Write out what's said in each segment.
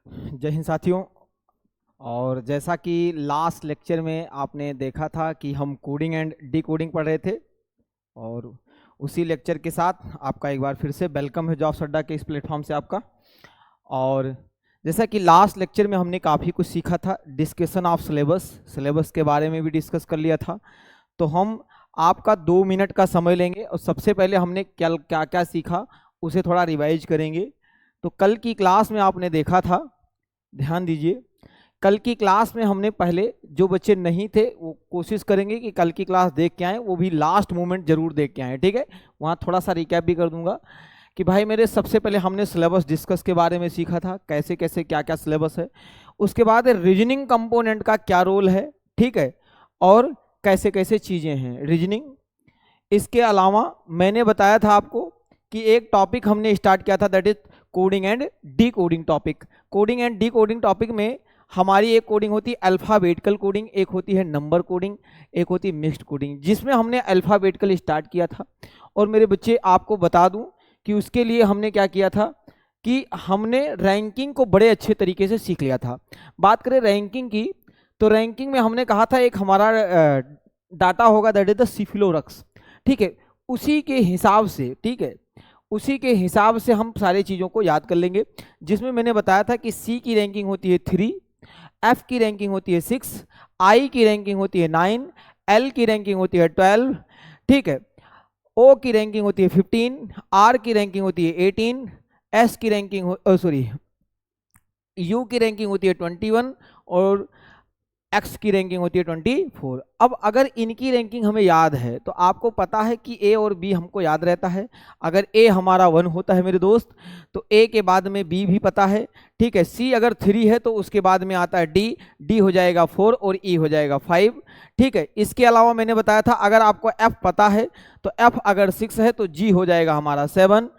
जय हिंद साथियों। और जैसा कि लास्ट लेक्चर में आपने देखा था कि हम कोडिंग एंड डी कोडिंग पढ़ रहे थे, और उसी लेक्चर के साथ आपका एक बार फिर से वेलकम है जॉब्स अड्डा के इस प्लेटफॉर्म से आपका। और जैसा कि लास्ट लेक्चर में हमने काफ़ी कुछ सीखा था, डिस्कशन ऑफ सिलेबस के बारे में भी डिस्कस कर लिया था। तो हम आपका 2 मिनट का समय लेंगे और सबसे पहले हमने क्या क्या क्या सीखा उसे थोड़ा रिवाइज करेंगे। तो कल की क्लास में आपने देखा था, ध्यान दीजिए, कल की क्लास में हमने पहले जो बच्चे नहीं थे वो कोशिश करेंगे कि कल की क्लास देख के आएँ, वो भी लास्ट मोमेंट जरूर देख के आएँ, ठीक है। वहाँ थोड़ा सा रिकैप भी कर दूंगा कि भाई मेरे सबसे पहले हमने सिलेबस डिस्कस के बारे में सीखा था, कैसे कैसे क्या क्या सिलेबस है। उसके बाद रीजनिंग कंपोनेंट का क्या रोल है, ठीक है, और कैसे कैसे चीज़ें हैं रीजनिंग। इसके अलावा मैंने बताया था आपको कि एक टॉपिक हमने स्टार्ट किया था, that is coding and D coding topic. Coding and D coding topic में हमारी एक कोडिंग होती है अल्फ़ाबेटिकल कोडिंग, एक होती है नंबर कोडिंग, एक होती है मिक्स्ड कोडिंग, जिसमें हमने अल्फ़ाबेटिकल स्टार्ट किया था। और मेरे बच्चे आपको बता दूं कि उसके लिए हमने क्या किया था कि हमने रैंकिंग को बड़े अच्छे तरीके से सीख लिया था। बात करें रैंकिंग की, तो रैंकिंग में हमने कहा था एक हमारा डाटा होगा, दैट इज द सिफिलोरक्स, ठीक है। उसी के हिसाब से, ठीक है, उसी के हिसाब से हम सारी चीज़ों को याद कर लेंगे। जिसमें मैंने बताया था कि सी की रैंकिंग होती है 3, एफ की रैंकिंग होती है 6, आई की रैंकिंग होती है 9, एल की रैंकिंग होती है 12, ठीक है, ओ की रैंकिंग होती है 15, आर की रैंकिंग होती है 18, एस की रैंकिंग सॉरी यू की रैंकिंग होती है 21, और एक्स की रैंकिंग होती है 24। अब अगर इनकी रैंकिंग हमें याद है तो आपको पता है कि ए और बी हमको याद रहता है। अगर ए हमारा 1 होता है मेरे दोस्त, तो ए के बाद में बी भी पता है, ठीक है। सी अगर 3 है तो उसके बाद में आता है डी, डी हो जाएगा 4 और ई हो जाएगा 5, ठीक है। इसके अलावा मैंने बताया था अगर आपको एफ पता है तो एफ अगर 6 है तो जी हो जाएगा हमारा 7,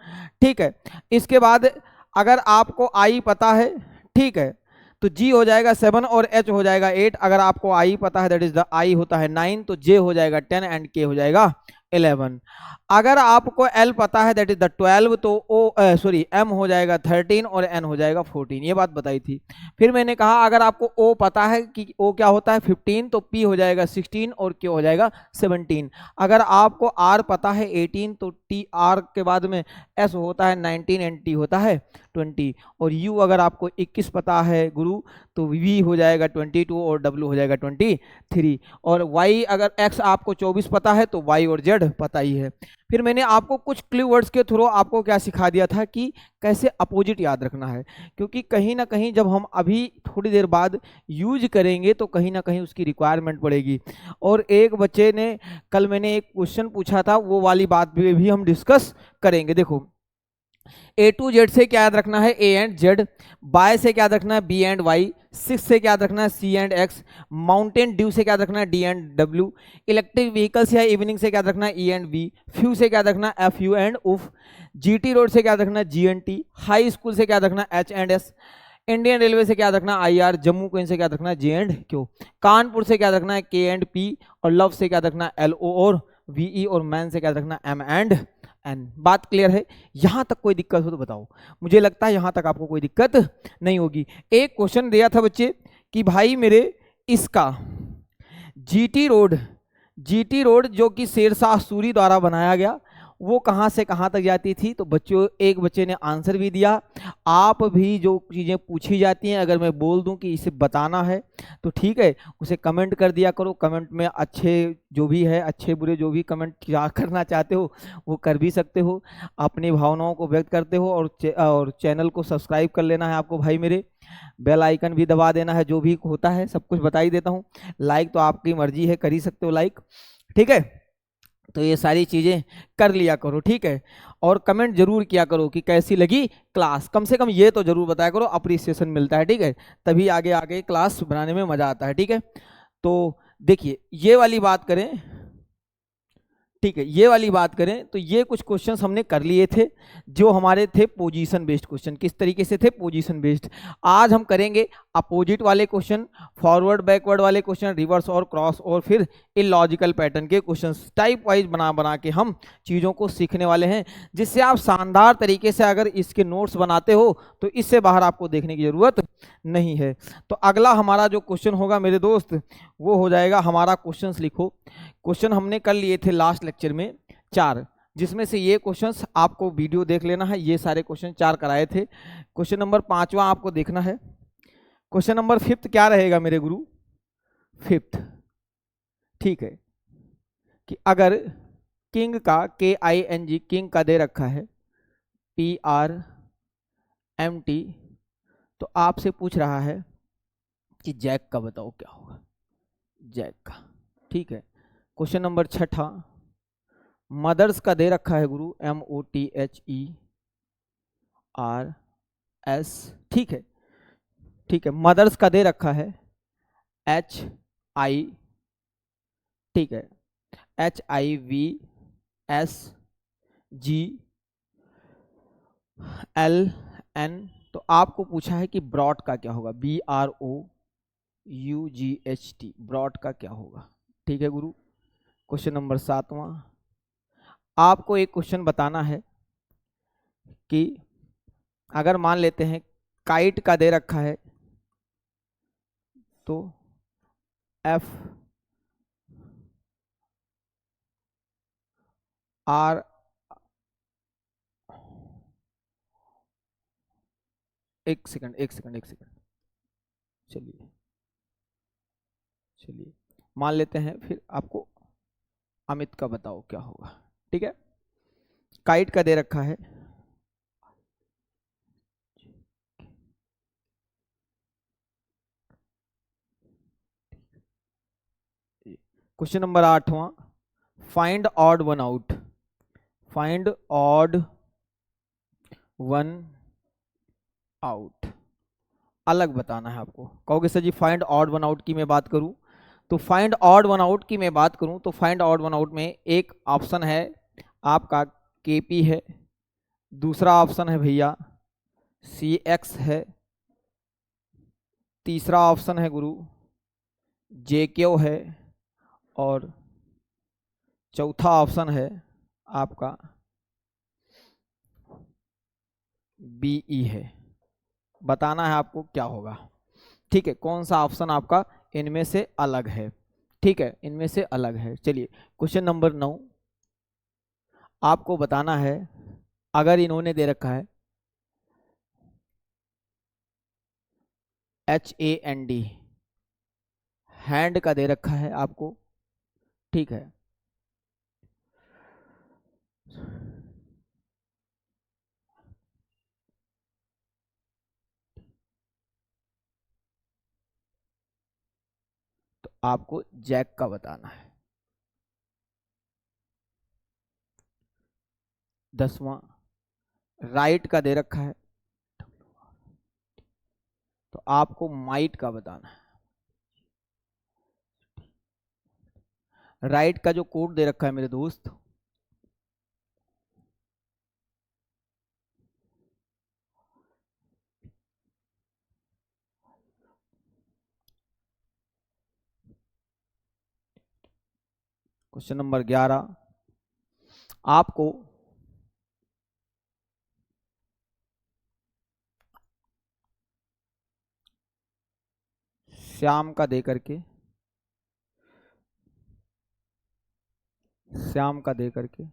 ठीक है। इसके बाद अगर आपको आई पता है, ठीक है, तो जी हो जाएगा 7 और एच हो जाएगा 8। अगर आपको आई पता है, दैट इज द आई होता है 9, तो जे हो जाएगा 10 एंड के हो जाएगा 11। अगर आपको एल पता है, दैट इज द 12, तो ओ सॉरी एम हो जाएगा 13 और एन हो जाएगा 14। ये बात बताई थी। फिर मैंने कहा अगर आपको ओ पता है कि ओ क्या होता है 15, तो पी हो जाएगा 16 और क्यू हो जाएगा 17। अगर आपको आर पता है 18, तो टी आर के बाद में एस होता है 19 एंड टी होता है 20। और यू अगर आपको 21 पता है गुरु, तो वी हो जाएगा 22 और डब्ल्यू हो जाएगा 23। और वाई अगर एक्स आपको 24 पता है तो वाई और जेड पता ही है। फिर मैंने आपको कुछ क्लू वर्ड्स के थ्रू आपको क्या सिखा दिया था कि कैसे अपोजिट याद रखना है, क्योंकि कहीं ना कहीं जब हम अभी थोड़ी देर बाद यूज करेंगे तो कहीं ना कहीं उसकी रिक्वायरमेंट पड़ेगी। और एक बच्चे ने कल मैंने एक क्वेश्चन पूछा था, वो वाली बात भी हम डिस्कस करेंगे। देखो, ए टू जेड से क्या याद रखना है, ए एंड जेड, बाय से क्या याद रखना है, बी एंड वाई, सिक्स से क्या याद रखना है, सी एंड एक्स, माउंटेन ड्यू से क्या याद रखना है, D and W, electric vehicles या इवनिंग से क्या याद रखना है, ई एंड बी, फ्यू से क्या याद रखना है, एफ यू एंड उफ, जीटी रोड से क्या याद रखना है, जी एंड टी, हाई स्कूल से क्या याद रखना है, H and S, Indian railway से क्या याद रखना है, आई आर, जम्मू कहीं से क्या याद रखना है, जे एंड क्यू, कानपुर से क्या याद रखना है, के एंड पी, और लव से क्या याद रखना है, एल ओ और वीई, और मैन से क्या याद रखना है, एम एंड एन। बात क्लियर है? यहां तक कोई दिक्कत हो तो बताओ। मुझे लगता है यहां तक आपको कोई दिक्कत नहीं होगी। एक क्वेश्चन दिया था बच्चे कि भाई मेरे इसका जीटी रोड जो कि शेरशाह सूरी द्वारा बनाया गया, वो कहाँ से कहाँ तक जाती थी। तो बच्चों, एक बच्चे ने आंसर भी दिया। आप भी जो चीज़ें पूछी जाती हैं, अगर मैं बोल दूं कि इसे बताना है तो ठीक है, उसे कमेंट कर दिया करो। कमेंट में अच्छे जो भी है, अच्छे बुरे जो भी कमेंट क्या करना चाहते हो वो कर भी सकते हो, अपनी भावनाओं को व्यक्त करते हो। और चैनल को सब्सक्राइब कर लेना है आपको भाई मेरे, बेल आइकन भी दबा देना है, जो भी होता है सब कुछ बता ही देता हूँ। लाइक तो आपकी मर्जी है, कर ही सकते हो लाइक, ठीक है। तो ये सारी चीज़ें कर लिया करो, ठीक है। और कमेंट जरूर किया करो कि कैसी लगी क्लास, कम से कम ये तो जरूर बताया करो, अप्रिसिएशन मिलता है, ठीक है, तभी आगे आगे क्लास बनाने में मज़ा आता है, ठीक है। तो देखिए, ये वाली बात करें ठीक है, ये वाली बात करें तो ये कुछ क्वेश्चंस हमने कर लिए थे जो हमारे थे पोजीशन बेस्ड क्वेश्चन। किस तरीके से थे? Position based. आज हम करेंगे अपोजिट वाले क्वेश्चन, फॉरवर्ड बैकवर्ड वाले क्वेश्चन, रिवर्स और क्रॉस, और फिर इलॉजिकल पैटर्न के क्वेश्चंस टाइप वाइज बना बना के हम चीज़ों को सीखने वाले हैं, जिससे आप शानदार तरीके से अगर इसके नोट्स बनाते हो तो इससे बाहर आपको देखने की जरूरत नहीं है। तो अगला हमारा जो क्वेश्चन होगा मेरे दोस्त, वो हो जाएगा हमारा, क्वेश्चंस लिखो। क्वेश्चन हमने कर लिए थे लास्ट लेक्चर में 4, जिसमें से ये क्वेश्चंस आपको वीडियो देख लेना है। ये सारे क्वेश्चन 4 कराए थे। क्वेश्चन नंबर 5वां आपको देखना है। क्वेश्चन नंबर 5 क्या रहेगा मेरे गुरु? 5, ठीक है, कि अगर किंग का KING किंग का दे रखा है PRMT, तो आपसे पूछ रहा है कि जैक का बताओ क्या होगा, जैक का। ठीक है। क्वेश्चन नंबर 6, मदर्स का दे रखा है गुरु MOTHERS। ठीक है, ठीक है, मदर्स का दे रखा है HI, ठीक है, HIVSGLN। तो आपको पूछा है कि ब्रॉड का क्या होगा, BROUGHT, ब्रॉड का क्या होगा। ठीक है गुरु। क्वेश्चन नंबर 7वां, आपको एक क्वेश्चन बताना है कि अगर मान लेते हैं काइट का दे रखा है तो FR, एक सेकंड, चलिए चलिए, मान लेते हैं, फिर आपको अमित का बताओ क्या होगा। ठीक है, काइट का दे रखा है क्वेश्चन नंबर 8वां, find odd one out, find odd one out, अलग बताना है आपको। कहोगे sir ji find odd one out की मैं बात करूं, तो फाइंड ऑड वन आउट की मैं बात करूं तो फाइंड ऑड वन आउट में एक ऑप्शन है आपका KP है, दूसरा ऑप्शन है भैया CX है, तीसरा ऑप्शन है गुरु JQ है, और चौथा ऑप्शन है आपका BE है। बताना है आपको क्या होगा। ठीक है, कौन सा ऑप्शन आपका इनमें से अलग है। ठीक है, इनमें से अलग है। चलिए क्वेश्चन नंबर 9, आपको बताना है अगर इन्होंने दे रखा है HAND, हैंड का दे रखा है आपको। ठीक है, तो आपको जैक का बताना है। 10वां, राइट का दे रखा है, तो आपको माइट का बताना है। राइट का जो कोड दे रखा है मेरे दोस्त, क्वेश्चन नंबर 11, आपको श्याम का दे करके, श्याम का दे करके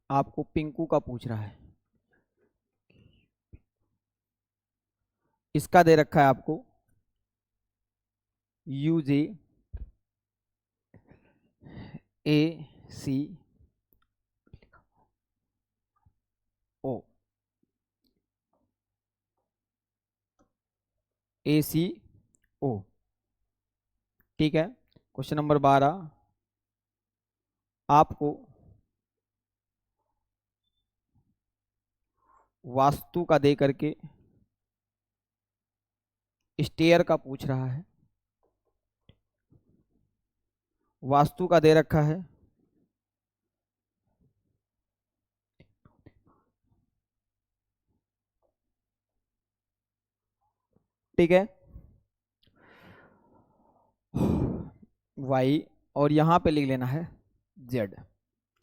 आपको पिंकू का पूछ रहा है। इसका दे रखा है आपको UJAC, ओ ACO। ठीक है। क्वेश्चन नंबर 12, आपको वास्तु का दे करके स्टेयर का पूछ रहा है, वास्तु का दे रखा है, ठीक है, वाई, और यहां पे लिख लेना है जेड।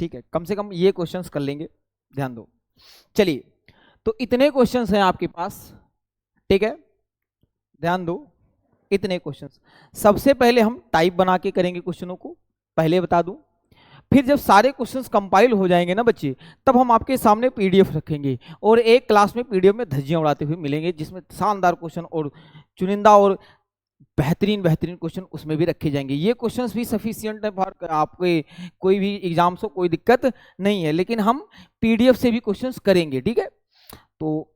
ठीक है, कम से कम ये क्वेश्चंस कर लेंगे, ध्यान दो। चलिए, तो इतने क्वेश्चंस हैं आपके पास, ठीक है, ध्यान दो, इतने क्वेश्चंस। सबसे पहले हम टाइप बना के करेंगे क्वेश्चनों को, पहले बता दूं। फिर जब सारे क्वेश्चंस कंपाइल हो जाएंगे ना बच्चे, तब हम आपके सामने पीडीएफ रखेंगे और एक क्लास में पीडीएफ में धज्जियां उड़ाते हुए मिलेंगे, जिसमें शानदार क्वेश्चन और चुनिंदा और बेहतरीन बेहतरीन क्वेश्चन उसमें भी रखे जाएंगे। ये क्वेश्चंस भी सफिशिएंट है फॉर आपके कोई भी एग्जाम्स हो, कोई दिक्कत नहीं है, लेकिन हम पीडीएफ से भी क्वेश्चंस करेंगे, ठीक है। तो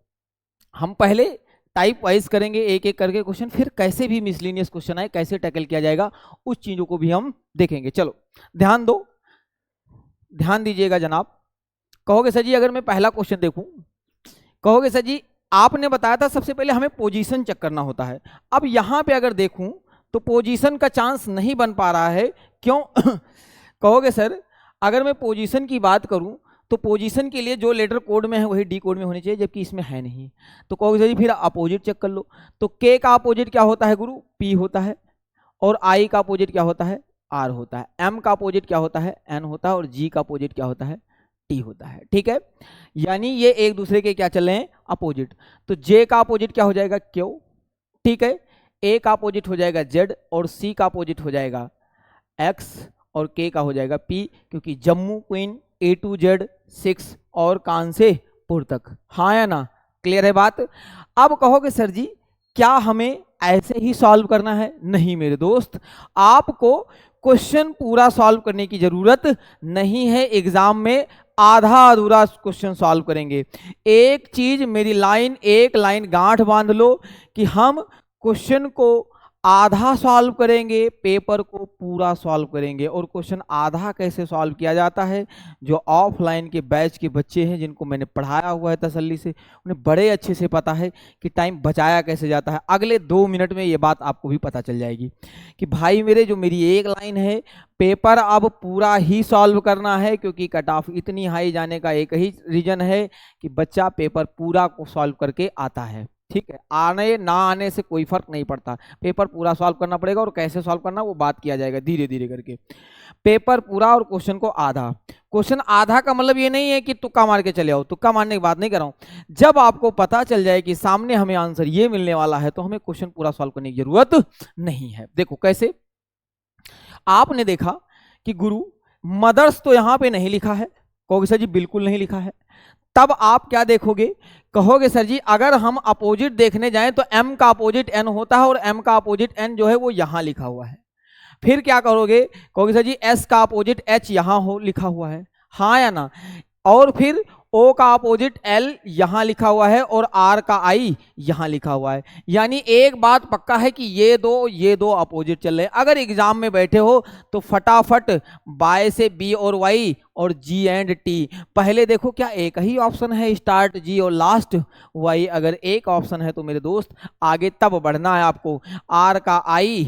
हम पहले टाइप वाइज करेंगे एक एक करके क्वेश्चन, फिर कैसे भी मिसलिनियस क्वेश्चन आए कैसे टैकल किया जाएगा उस चीजों को भी हम देखेंगे। चलो ध्यान दो, ध्यान दीजिएगा जनाब। कहोगे सर जी अगर मैं पहला क्वेश्चन देखूं, कहोगे सर जी आपने बताया था सबसे पहले हमें पोजीशन चेक करना होता है। अब यहां पे अगर देखूं तो पोजीशन का चांस नहीं बन पा रहा है, क्यों? कहोगे सर अगर मैं पोजीशन की बात करूं तो पोजीशन के लिए जो लेटर कोड में है वही डी कोड में होनी चाहिए, जबकि इसमें है नहीं। तो कहोगे सर जी फिर अपोजिट चेक कर लो। तो के का अपोजिट क्या होता है गुरु? पी होता है। और आई का अपोजिट क्या होता है? आर होता है। एम का अपोजिट क्या होता है? एन होता है। और जी का अपोजिट क्या होता है? टी होता है। ठीक है, यानी ये एक दूसरे के क्या चल रहे हैं? अपोजिट। तो जे का अपोजिट क्या हो जाएगा? क्यू। ठीक है, ए का अपोजिट हो जाएगा जेड, और सी का अपोजिट हो जाएगा एक्स, और के का हो जाएगा पी, क्योंकि Jammu queen A to Z 6 और कान से पुर तक। हाँ या ना? क्लियर है बात? अब कहोगे सर जी क्या हमें ऐसे ही सॉल्व करना है? नहीं मेरे दोस्त, आपको क्वेश्चन पूरा सॉल्व करने की जरूरत नहीं है। एग्जाम में आधा अधूरा क्वेश्चन सॉल्व करेंगे। एक चीज मेरी लाइन, एक लाइन गांठ बांध लो कि हम क्वेश्चन को आधा सॉल्व करेंगे, पेपर को पूरा सॉल्व करेंगे। और क्वेश्चन आधा कैसे सॉल्व किया जाता है, जो ऑफलाइन के बैच के बच्चे हैं जिनको मैंने पढ़ाया हुआ है तसल्ली से, उन्हें बड़े अच्छे से पता है कि टाइम बचाया कैसे जाता है। अगले 2 मिनट में ये बात आपको भी पता चल जाएगी कि भाई मेरे जो मेरी एक लाइन है, पेपर अब पूरा ही सॉल्व करना है, क्योंकि कट ऑफ इतनी हाई जाने का एक ही रीजन है कि बच्चा पेपर पूरा को सॉल्व करके आता है। ठीक है, आने ना आने से कोई फर्क नहीं पड़ता, पेपर पूरा सॉल्व करना पड़ेगा। और कैसे सॉल्व करना वो बात किया जाएगा धीरे धीरे करके। पेपर पूरा और क्वेश्चन को आधा। क्वेश्चन आधा का मतलब ये नहीं है कि तुक्का मार के चले आओ, तुक्का मारने की बात नहीं कर रहा हूं। जब आपको पता चल जाए कि सामने हमें आंसर ये मिलने वाला है, तो हमें क्वेश्चन पूरा सॉल्व करने की जरूरत नहीं है। देखो कैसे, आपने देखा कि गुरु मदर्स तो यहां पे नहीं लिखा है, कहोगे सर जी बिल्कुल नहीं लिखा है। तब आप क्या देखोगे? कहोगे सर जी अगर हम अपोजिट देखने जाएं तो m का अपोजिट n होता है, और m का अपोजिट n जो है वो यहां लिखा हुआ है। फिर क्या करोगे? कहोगे सर जी s का अपोजिट h यहां हो लिखा हुआ है, हाँ या ना? और फिर O का अपोजिट L यहां लिखा हुआ है, और R का I यहां लिखा हुआ है। यानी एक बात पक्का है कि ये दो अपोजिट चल रहे हैं। अगर एग्जाम में बैठे हो तो फटाफट बाय से B और Y और G एंड T। पहले देखो क्या एक ही ऑप्शन है स्टार्ट G और लास्ट Y? अगर एक ऑप्शन है तो मेरे दोस्त आगे तब बढ़ना है आपको, R का I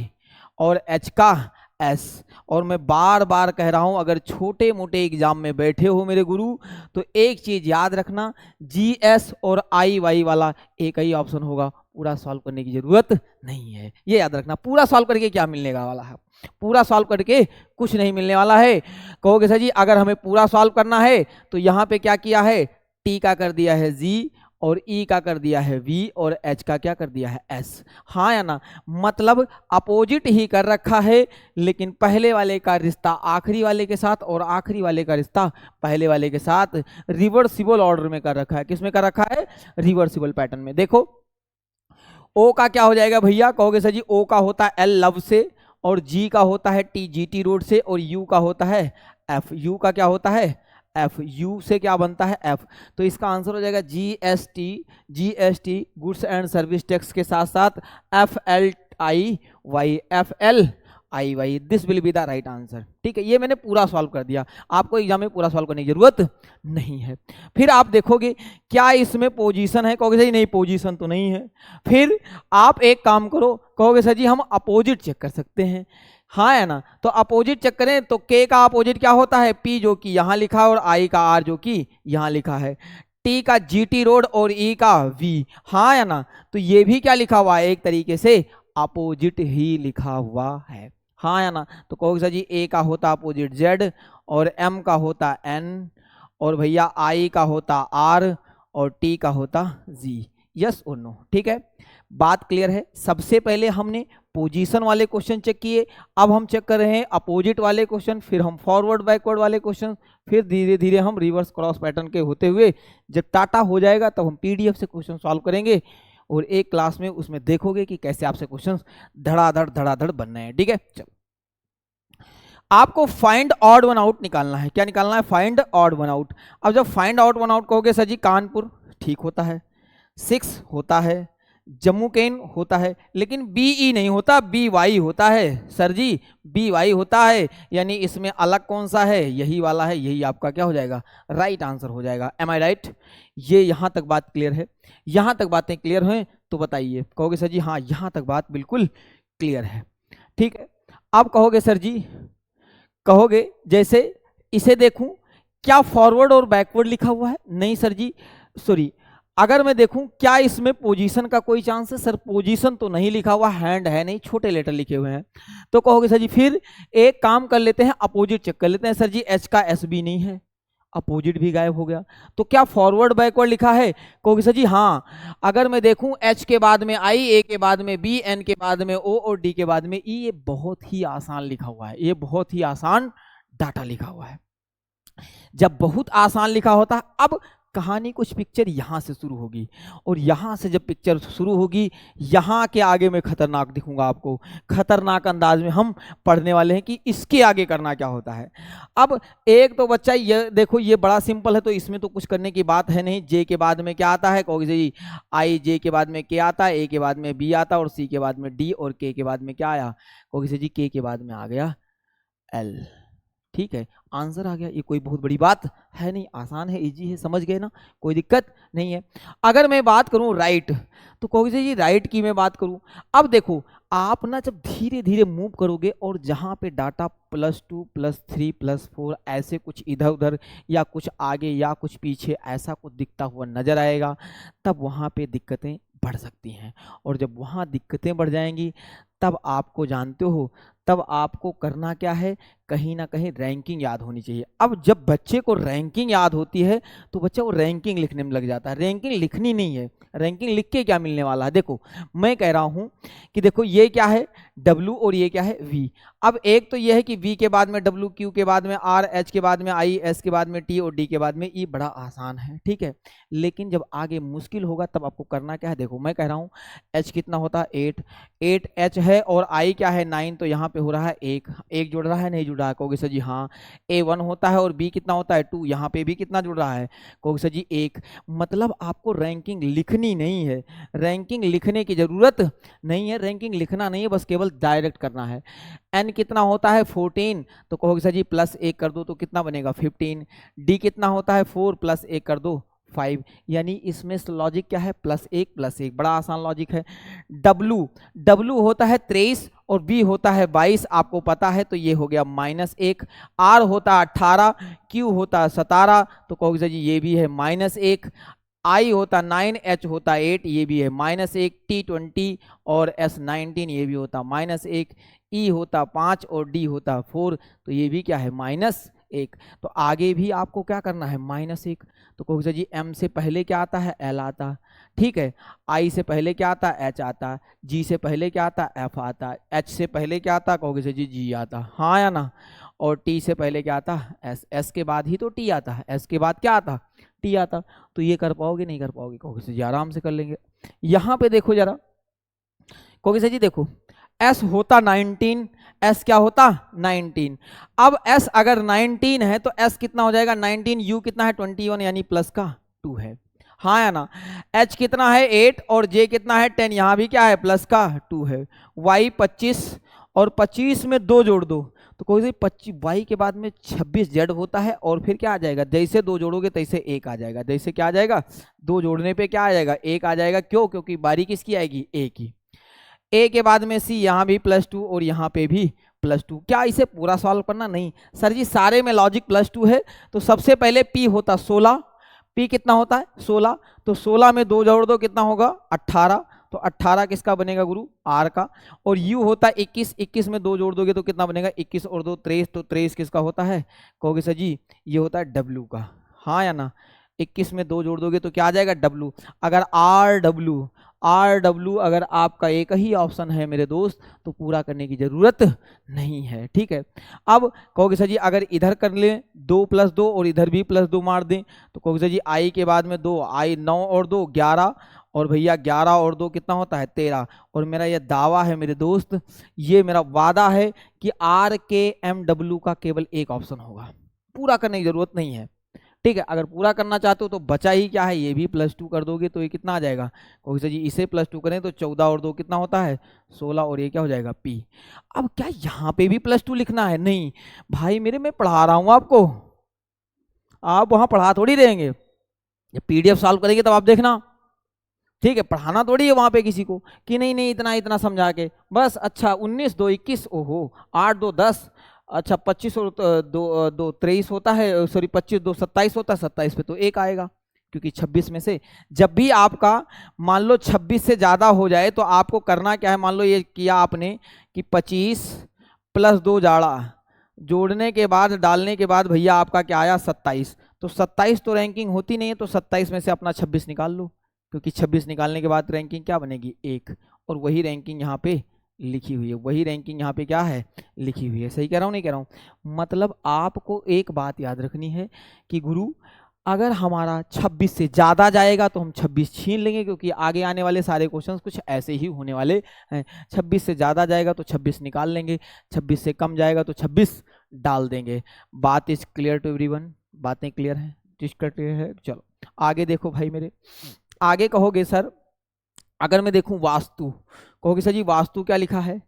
और H का S। और मैं बार बार कह रहा हूं, अगर छोटे मोटे एग्जाम में बैठे हो मेरे गुरु, तो एक चीज याद रखना, GS और IY वाला एक ही ऑप्शन होगा, पूरा सॉल्व करने की जरूरत नहीं है। ये याद रखना, पूरा सॉल्व करके क्या मिलने वाला है? पूरा सॉल्व करके कुछ नहीं मिलने वाला है। कहोगे सर जी अगर हमें पूरा सॉल्व करना है तो यहाँ पे क्या किया है? T का कर दिया है G, और E का कर दिया है V, और H का क्या कर दिया है? S। हाँ या ना? मतलब अपोजिट ही कर रखा है, लेकिन पहले वाले का रिश्ता आखिरी वाले के साथ, और आखिरी वाले का रिश्ता पहले वाले के साथ रिवर्सिबल ऑर्डर में कर रखा है। किस में कर रखा है? रिवर्सिबल पैटर्न में। देखो O का क्या हो जाएगा भैया? कहोगे सर जी O का होता है L लव से, और G का होता है T GT रोड से, और U का होता है F। U का क्या होता है? F। U से क्या बनता है? F। तो इसका आंसर हो जाएगा GST goods and service tax के साथ साथ FLIY। FL I Y, this will be the right answer. ठीक है, ये मैंने पूरा सॉल्व कर दिया, आपको एग्जाम में पूरा सॉल्व करने की जरूरत नहीं है। फिर आप देखोगे क्या इसमें पोजीशन है, कहोगे सर नहीं पोजीशन तो नहीं है। फिर आप एक काम करो, कहोगे सर जी हम अपोजिट चेक कर सकते हैं, हाँ है ना। तो अपोजिट चेक करें तो के का अपोजिट क्या होता है, पी जो कि यहाँ लिखा है और आई का आर जो कि यहाँ लिखा है, टी का जीटी रोड और ई का वी, हाँ है ना। तो ये भी क्या लिखा हुआ है, एक तरीके से अपोजिट ही लिखा हुआ है, हाँ है ना। तो कहोगे सर जी ए का होता अपोजिट जेड और एम का होता एन और भैया आई का होता आर और टी का होता जी, यस और नो। ठीक है, बात क्लियर है। सबसे पहले हमने पोजीशन वाले क्वेश्चन चेक किए, अब हम चेक कर रहे हैं अपोजिट वाले क्वेश्चन, फिर हम फॉरवर्ड बैकवर्ड वाले क्वेश्चन, फिर धीरे धीरे हम रिवर्स क्रॉस पैटर्न के होते हुए जब टाटा हो जाएगा तब हम पीडीएफ से क्वेश्चन सॉल्व करेंगे और एक क्लास में उसमें देखोगे कि कैसे आपसे क्वेश्चन धड़ाधड़ बनने हैं। ठीक है, चलो आपको फाइंड ऑड वन आउट निकालना है। क्या निकालना है, फाइंड ऑड वन आउट। अब जब फाइंड ऑड वन आउट कहोगे सर जी कानपुर ठीक होता है, 6 होता है, जम्मू केन होता है, लेकिन बीई नहीं होता, बी वाई होता है सर जी, बी वाई होता है, यानी इसमें अलग कौन सा है, यही वाला है, यही आपका क्या हो जाएगा, राइट आंसर हो जाएगा। एम आई राइट? ये यहाँ तक बात क्लियर है? यहाँ तक बातें क्लियर हैं तो बताइए, कहोगे सर जी हाँ यहाँ तक बात बिल्कुल क्लियर है। ठीक है, अब कहोगे सर जी, कहोगे जैसे इसे देखूं क्या फॉरवर्ड और बैकवर्ड लिखा हुआ है, नहीं सर जी सॉरी, अगर मैं देखूं क्या इसमें पोजीशन का कोई चांस है, सर पोजीशन तो नहीं लिखा हुआ, हैंड है नहीं, छोटे लेटर लिखे हुए हैं। तो कहोगे सर जी फिर एक काम कर लेते हैं, अपोजिट चेक कर लेते हैं। सर जी एच का एस बी नहीं है, अपोजिट भी गायब हो गया, तो क्या फॉरवर्ड बैकवर्ड लिखा है, कहोगे सर जी हाँ। अगर मैं देखूं एच के बाद में आई, ए के बाद में बी, एन के बाद में ओ और डी के बाद में ई, ये बहुत ही आसान लिखा हुआ है, ये बहुत ही आसान डाटा लिखा हुआ है। जब बहुत आसान लिखा होता है, अब कहानी कुछ पिक्चर यहाँ से शुरू होगी और यहाँ से जब पिक्चर शुरू होगी यहाँ के आगे मैं खतरनाक दिखूंगा आपको, खतरनाक अंदाज में हम पढ़ने वाले हैं कि इसके आगे करना क्या होता है। अब एक तो बच्चा ये देखो, ये बड़ा सिंपल है तो इसमें तो कुछ करने की बात है नहीं। जे के बाद में क्या आता है, कहोगे जी आई, जे के बाद में के आता है, ए के बाद में बी आता है और सी के बाद में डी और के के बाद में क्या आया, कहोगे जी के बाद में आ गया एल। ठीक है, आंसर आ गया, ये कोई बहुत बड़ी बात है नहीं, आसान है, इजी है, समझ गए ना, कोई दिक्कत नहीं है। अगर मैं बात करूं राइट, तो कहोगे जी राइट की मैं बात करूं, अब देखो आप ना जब धीरे धीरे मूव करोगे और जहां पे डाटा +2 +3 +4 ऐसे कुछ इधर उधर या कुछ आगे या कुछ पीछे ऐसा कुछ दिखता हुआ नजर आएगा, तब वहां पे दिक्कतें बढ़ सकती हैं। और जब वहां दिक्कतें बढ़ जाएंगी तब आपको जानते हो, तब आपको करना क्या है, कहीं ना कहीं रैंकिंग याद होनी चाहिए। अब जब बच्चे को रैंकिंग याद होती है तो बच्चा वो रैंकिंग लिखने में लग जाता है। रैंकिंग लिखनी नहीं है, रैंकिंग लिख के क्या मिलने वाला है, देखो मैं कह रहा हूं कि देखो ये क्या है W और ये क्या है V। अब एक तो ये है कि V के बाद में W, Q के बाद में R, H के बाद में I, S के बाद में T और D के बाद में E, बड़ा आसान है। ठीक है, लेकिन जब आगे मुश्किल होगा तब आपको करना क्या है, देखो मैं कह रहा हूँ H कितना होता है 8 H है और I क्या है 9, तो यहाँ पे हो रहा है 1 जुड़ रहा है, नहीं जुड़ रहा है, कहोगे सर जी हाँ। A1 होता है और B कितना होता है 2, यहाँ पे भी कितना जुड़ रहा है, कहोगे सर जी 1। मतलब आपको रैंकिंग लिखनी नहीं है, रैंकिंग लिखने की जरूरत नहीं है, रैंकिंग लिखना नहीं है, बस केवल डायरेक्ट करना है। N कितना होता है 14, तो कहोगे सर जी +1 कर दो तो कितना बनेगा 15। D कितना होता है 4 +1 कर दो 5, यानी इसमें लॉजिक क्या है +1 बड़ा आसान लॉजिक है। W होता है 23 और B होता है 22, आपको पता है, तो ये हो गया -1। R होता है 18, Q होता है 17, तो कहोगे सर जी ये भी है -1। I होता 9, H होता 8, ये भी है -1। T 20 और S 19, ये भी होता -1। E होता 5 और D होता 4, तो ये भी क्या है -1। तो आगे भी आपको क्या करना है -1। तो कहोगे सर जी M से पहले क्या आता है L आता, ठीक है, I से पहले क्या आता है H आता, G से पहले क्या आता है F आता, H से पहले क्या आता, कहोगे सर जी G आता, हाँ या ना। और T से पहले क्या आता S, S के बाद ही तो T आता है, S के बाद क्या आता T आता। तो ये कर पाओगे नहीं कर पाओगे, कहोगे सर जी आराम से कर लेंगे। यहाँ पे देखो जरा, कहोगे सर जी देखो S होता 19, S क्या होता 19। अब S अगर 19 है तो S कितना हो जाएगा 19, U कितना है 21 यानी प्लस का 2 है, हाँ या ना। H कितना है 8 और J कितना है 10, यहाँ भी क्या है प्लस का 2 है। Y 25 और 25 में 2 जोड़ दो तो कोई 25 वाई के बाद में 26 जेड होता है, और फिर क्या आ जाएगा, जैसे 2 जोड़ोगे तैसे 1 आ जाएगा, जैसे क्या आ जाएगा, 2 जोड़ने पे क्या आ जाएगा, 1 आ जाएगा। क्यों? क्योंकि बारी किसकी आएगी, ए की। ए के बाद में सी, यहाँ भी +2 और यहाँ पे भी +2। क्या इसे पूरा सॉल्व करना? नहीं सर जी, सारे में लॉजिक +2 है। तो सबसे पहले पी होता 16, पी कितना होता है 16, तो 16 में 2 जोड़ दो कितना होगा 18, तो 18 किसका बनेगा गुरु, आर का। और यू होता 21, 21 में 2 जोड़ दोगे तो कितना बनेगा, 21 और 2 23, तो 23 किसका होता है, कहोगे सर जी ये होता है डब्ल्यू का, हाँ या ना। 21 में 2 जोड़ दोगे तो क्या आ जाएगा, डब्ल्यू। अगर आर डब्ल्यू अगर आपका एक ही ऑप्शन है मेरे दोस्त, तो पूरा करने की जरूरत नहीं है, ठीक है। अब कहोगे सर जी अगर इधर कर ले 2 + 2 और इधर भी +2 मार दें, तो कहोगे सर जी आई के बाद में 2, आई 9 और 2 11, और भैया 11 और 2 कितना होता है 13। और मेरा यह दावा है मेरे दोस्त, ये मेरा वादा है कि आर के एम डब्ल्यू का केवल एक ऑप्शन होगा, पूरा करने की जरूरत नहीं है, ठीक है। अगर पूरा करना चाहते हो तो बचा ही क्या है, ये भी +2 कर दोगे तो ये कितना आ जाएगा, कहोगे सर जी इसे +2 करें तो 14 और 2 कितना होता है 16, और ये क्या हो जाएगा पी। अब क्या यहाँ पे भी +2 लिखना है? नहीं भाई मेरे, मैं पढ़ा रहा हूँ आपको, आप वहां पढ़ा थोड़ी रहेंगे, जब पीडीएफ सॉल्व करेंगे तब आप देखना, ठीक है। पढ़ाना थोड़ी है वहां पे किसी को कि नहीं नहीं इतना इतना समझा के बस। अच्छा 19 2 21, ओहो 8 2 10, अच्छा 25 और 2 2 23 होता है, सॉरी 25 2 27 होता है, 27 पे तो 1 आएगा, क्योंकि 26 में से जब भी आपका मान लो 26 से ज्यादा हो जाए तो आपको करना क्या है, मान लो ये किया आपने कि 25 + 2 जाड़ा, जोड़ने के बाद डालने के बाद भैया आपका क्या आया 27, तो 27 तो रैंकिंग होती नहीं है, तो 27 में से अपना 26 निकाल लो, क्योंकि 26 निकालने के बाद रैंकिंग क्या बनेगी 1, और वही रैंकिंग यहाँ पे लिखी हुई है, वही रैंकिंग यहाँ पे क्या है लिखी हुई है। सही कह रहा हूँ नहीं कह रहा हूँ? मतलब आपको एक बात याद रखनी है कि गुरु अगर हमारा 26 से ज़्यादा जाएगा तो हम 26 छीन लेंगे, क्योंकि आगे आने वाले सारे क्वेश्चंस कुछ ऐसे ही होने वाले हैं। 26 से ज़्यादा जाएगा तो 26 निकाल लेंगे, 26 से कम जाएगा तो 26 डाल देंगे। बात इज क्लियर टू एवरीवन? बातें क्लियर हैं? क्लियर है? चलो आगे देखो भाई मेरे, आगे कहोगे सर अगर मैं देखूं वास्तु, कहोगे सर जी वास्तु क्या लिखा है,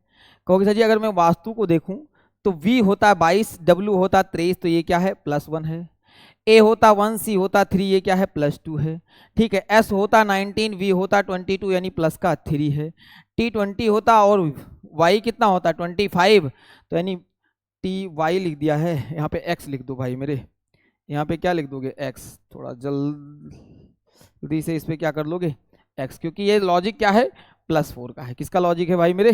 कहोगे सर जी अगर मैं वास्तु को देखूं तो V होता है 22, W होता है 23, तो ये क्या है +1 है। A होता 1, C होता 3, ये क्या है +2 है, ठीक है। S होता 19, V होता 22 यानी प्लस का 3 है। T 20 होता और Y कितना होता 25, तो यानी TY लिख दिया है, यहाँ पे X लिख दो भाई मेरे, यहाँ पे क्या लिख दोगे X, थोड़ा जल्दी से इस पे क्या कर लोगे X, क्योंकि ये लॉजिक क्या है +4 का है। किसका लॉजिक है भाई मेरे,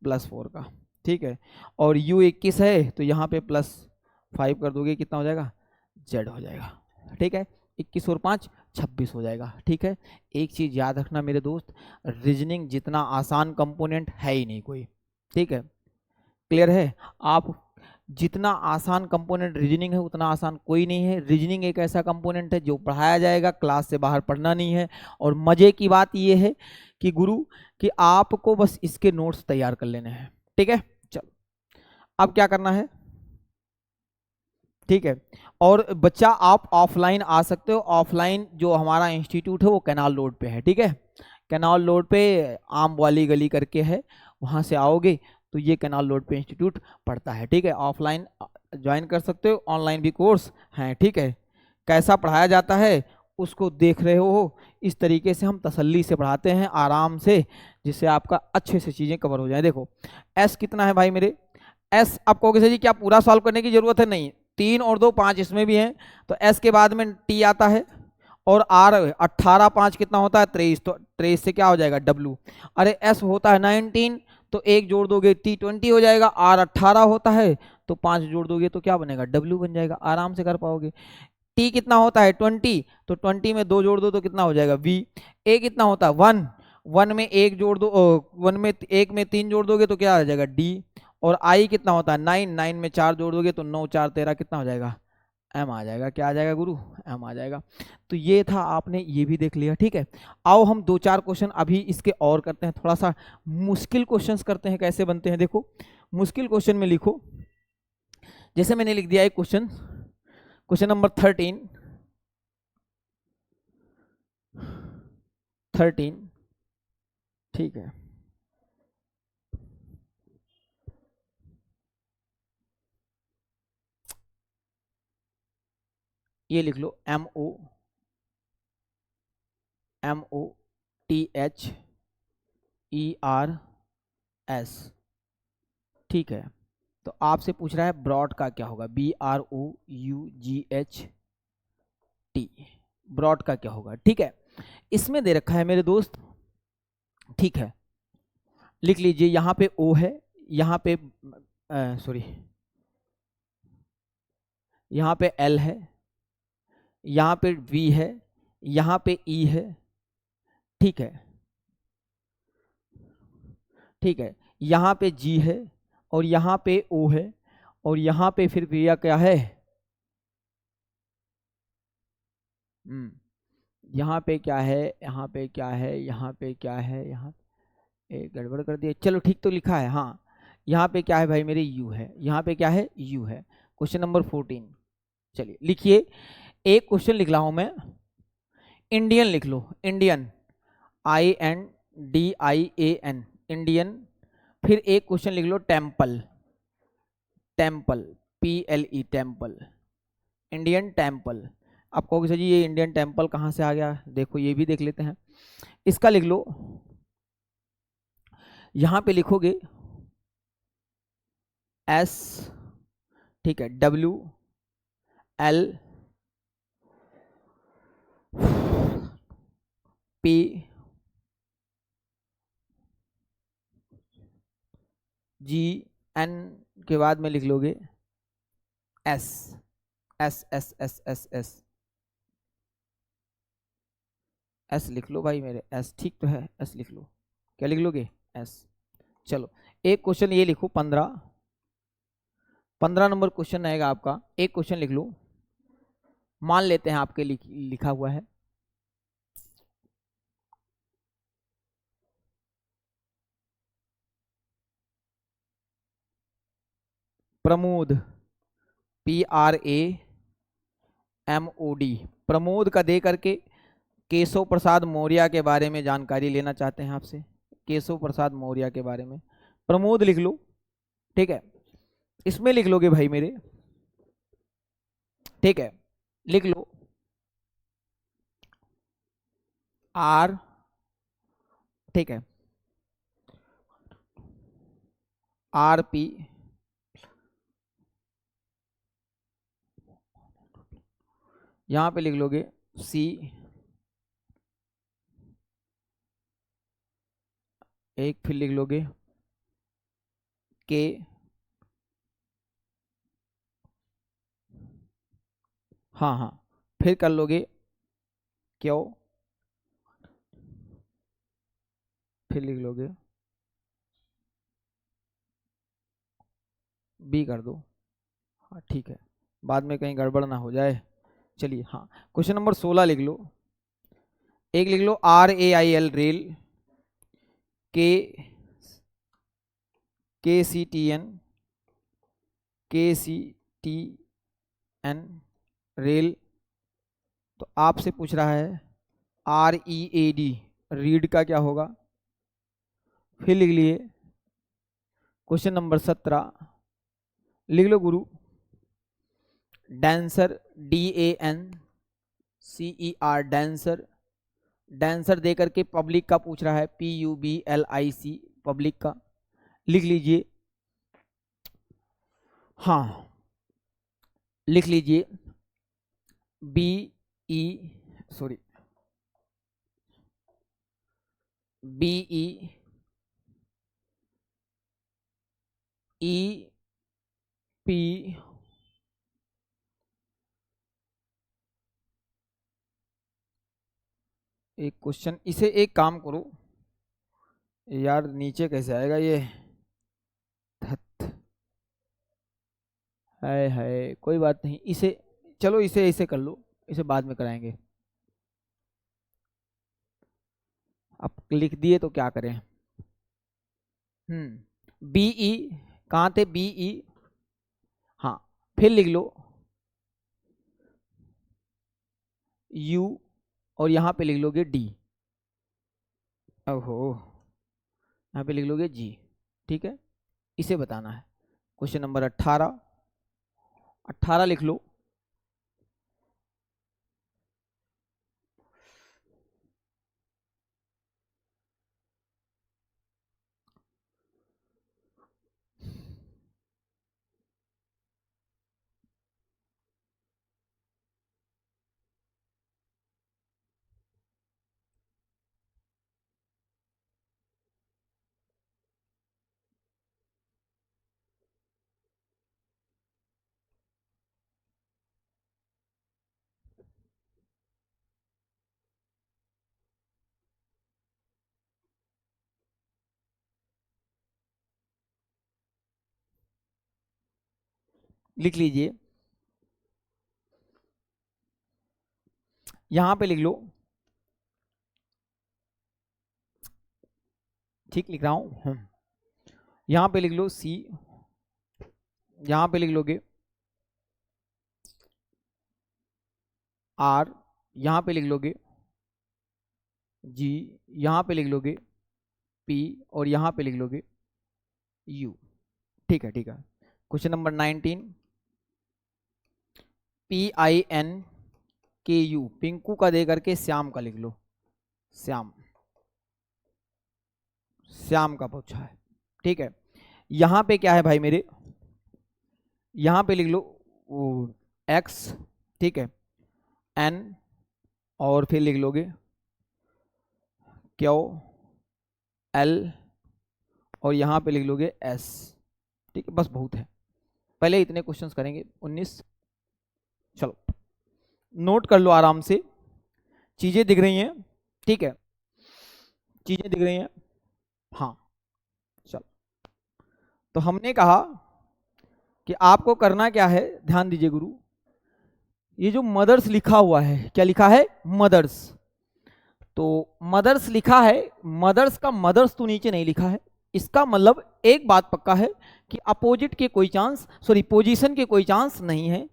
+4 का, ठीक है। और U 21 है तो यहाँ पे +5 कर दोगे कितना हो जाएगा Z हो जाएगा, ठीक है। 21 और 5 26 हो जाएगा, ठीक है। एक चीज याद रखना मेरे दोस्त, रीजनिंग जितना आसान कंपोनेंट है ही नहीं कोई, ठीक है। क्लियर है? आप जितना आसान कंपोनेंट रीजनिंग है उतना आसान कोई नहीं है। रीजनिंग एक ऐसा कंपोनेंट है जो पढ़ाया जाएगा, क्लास से बाहर पढ़ना नहीं है। और मजे की बात यह है कि गुरु कि आपको बस इसके नोट्स तैयार कर लेने हैं, ठीक है। चलो अब क्या करना है, ठीक है। और बच्चा आप ऑफलाइन आ सकते हो, ऑफलाइन जो हमारा इंस्टीट्यूट है वो कैनाल रोड पे है, ठीक है। कैनाल रोड पे आम वाली गली करके है, वहां से आओगे तो ये कैनाल रोड पे इंस्टीट्यूट पड़ता है, ठीक है। ऑफलाइन ज्वाइन कर सकते हो, ऑनलाइन भी कोर्स हैं, ठीक है। कैसा पढ़ाया जाता है उसको देख रहे हो, इस तरीके से हम तसल्ली से पढ़ाते हैं आराम से, जिससे आपका अच्छे से चीज़ें कवर हो जाए। देखो एस कितना है भाई मेरे, एस आप कहोगे सर जी क्या पूरा सॉल्व करने की जरूरत है? नहीं, 3 और 2 5 इसमें भी हैं, तो एस के बाद में टी आता है, और आर 18 5 कितना होता है 23, तो 23 से क्या हो जाएगा डब्ल्यू। अरे एस होता है 19, तो 1 जोड़ दोगे टी 20 हो जाएगा। आर 18 होता है तो 5 जोड़ दोगे तो क्या बनेगा डब्ल्यू बन जाएगा, आराम से कर पाओगे। टी कितना होता है 20, तो 20 में 2 जोड़ दो तो कितना हो जाएगा वी। ए कितना होता है 1, 1 में 1 जोड़ दो, 1 में 1 में 3 जोड़ दोगे तो क्या आ जाएगा डी। और आई कितना होता है 9, 9 में 4 जोड़ दोगे तो 9 4 13 कितना हो जाएगा एम आ जाएगा। क्या आ जाएगा गुरु, एम आ जाएगा। तो ये था, आपने ये भी देख लिया, ठीक है। आओ हम 2 4 क्वेश्चन अभी इसके और करते हैं, थोड़ा सा मुश्किल क्वेश्चंस करते हैं। कैसे बनते हैं देखो, मुश्किल क्वेश्चन में लिखो, जैसे मैंने लिख दिया एक क्वेश्चन, क्वेश्चन नंबर 13, ठीक है। ये लिख लो MOTHERS। ठीक है, तो आपसे पूछ रहा है ब्रॉड का क्या होगा, BROUGHT, ब्रॉड का क्या होगा। ठीक है, इसमें दे रखा है मेरे दोस्त, ठीक है, लिख लीजिए, यहाँ पे O है, यहाँ पे सॉरी, यहाँ पे L है, यहाँ पे V है, यहाँ पे E है। ठीक है, ठीक है, यहाँ पे G है और यहाँ पे O है और यहाँ पे फिर भैया क्या है, यहाँ पे क्या है, यहाँ पे क्या है, यहाँ पे क्या है, यहाँ एक गड़बड़ कर दिया, चलो ठीक तो लिखा है, हाँ, यहाँ पे क्या है भाई मेरे, U है, यहाँ पे क्या है, U है। क्वेश्चन नंबर 14, चलिए लिखिए, एक क्वेश्चन लिख रहा हूं मैं, इंडियन लिख लो, इंडियन, INDIAN, इंडियन। फिर एक क्वेश्चन लिख लो temple, temple, PLE, temple, Indian temple. आप कहोगे सर जी ये इंडियन टेम्पल कहाँ से आ गया, देखो ये भी देख लेते हैं। इसका लिख लो, यहाँ पे लिखोगे S, ठीक है, WLPGN के बाद में लिख लोगे S, S लिख लो भाई मेरे, S ठीक तो है, S लिख लो, क्या लिख लोगे, S। चलो एक क्वेश्चन ये लिखो, 15 नंबर क्वेश्चन आएगा आपका, एक क्वेश्चन लिख लो, मान लेते हैं आपके लिखा हुआ है, प्रमोद, PRAMOD, प्रमोद का दे करके केशव प्रसाद मौर्य के बारे में जानकारी लेना चाहते हैं आपसे, केशव प्रसाद मौर्य के बारे में, प्रमोद लिख लो। ठीक है, इसमें लिख लोगे भाई मेरे, ठीक है, लिख लो R, ठीक है, RP, यहां पे लिख लोगे C, एक फिर लिख लोगे K, हाँ हाँ, फिर कर लोगे क्यों, फिर लिख लोगे B कर दो, हाँ ठीक है, बाद में कहीं गड़बड़ ना हो जाए। चलिए हाँ, क्वेश्चन नंबर 16 लिख लो, एक लिख लो RAIL, रेल, KCTN, रेल। तो आपसे पूछ रहा है READ, रीड का क्या होगा, फिर लिख लिए क्वेश्चन नंबर 17, लिख लो गुरु, डांसर, DANCER, डांसर, डांसर दे करके पब्लिक का पूछ रहा है, PUBLIC, पब्लिक का, लिख लीजिए, हाँ लिख लीजिए BE, सॉरी, BEEP, एक क्वेश्चन, इसे एक काम करो यार, नीचे कैसे आएगा ये, है कोई बात नहीं, इसे चलो इसे ऐसे कर लो, इसे बाद में कराएंगे, अब लिख दिए तो क्या करें। BE, कहाँ थे BE, हाँ, फिर लिख लो U और यहाँ पे लिख लोगे D, ओहो, यहाँ पे लिख लोगे G, ठीक है, इसे बताना है। क्वेश्चन नंबर 18, 18 लिख लो, लिख लीजिए, यहां पे लिख लो, ठीक लिख रहा हूं, यहां पे लिख लो सी, यहां पे लिख लोगे आर, यहां पे लिख लोगे जी, यहां पे लिख लोगे पी, और यहां पे लिख लोगे यू। ठीक है, ठीक है। क्वेश्चन नंबर 19, PINKU, पिंकू का दे करके श्याम का लिख लो, श्याम, श्याम का पूछा है। ठीक है, यहां पे क्या है भाई मेरे, यहां पे लिख लो एक्स, ठीक है, एन, और फिर लिख लोगे क्यू एल, और यहां पे लिख लोगे एस। ठीक है, बस बहुत है, पहले इतने क्वेश्चंस करेंगे। 19, चलो नोट कर लो आराम से, चीजें दिख रही हैं, ठीक है, चीजें दिख रही हैं, हाँ। चलो, तो हमने कहा कि आपको करना क्या है, ध्यान दीजिए गुरु, ये जो मदर्स लिखा हुआ है, क्या लिखा है, मदर्स, तो मदर्स लिखा है, मदर्स का मदर्स तो नीचे नहीं लिखा है, इसका मतलब एक बात पक्का है कि अपोजिट के कोई चांस, सॉरी पोजीशन के कोई चांस नहीं है।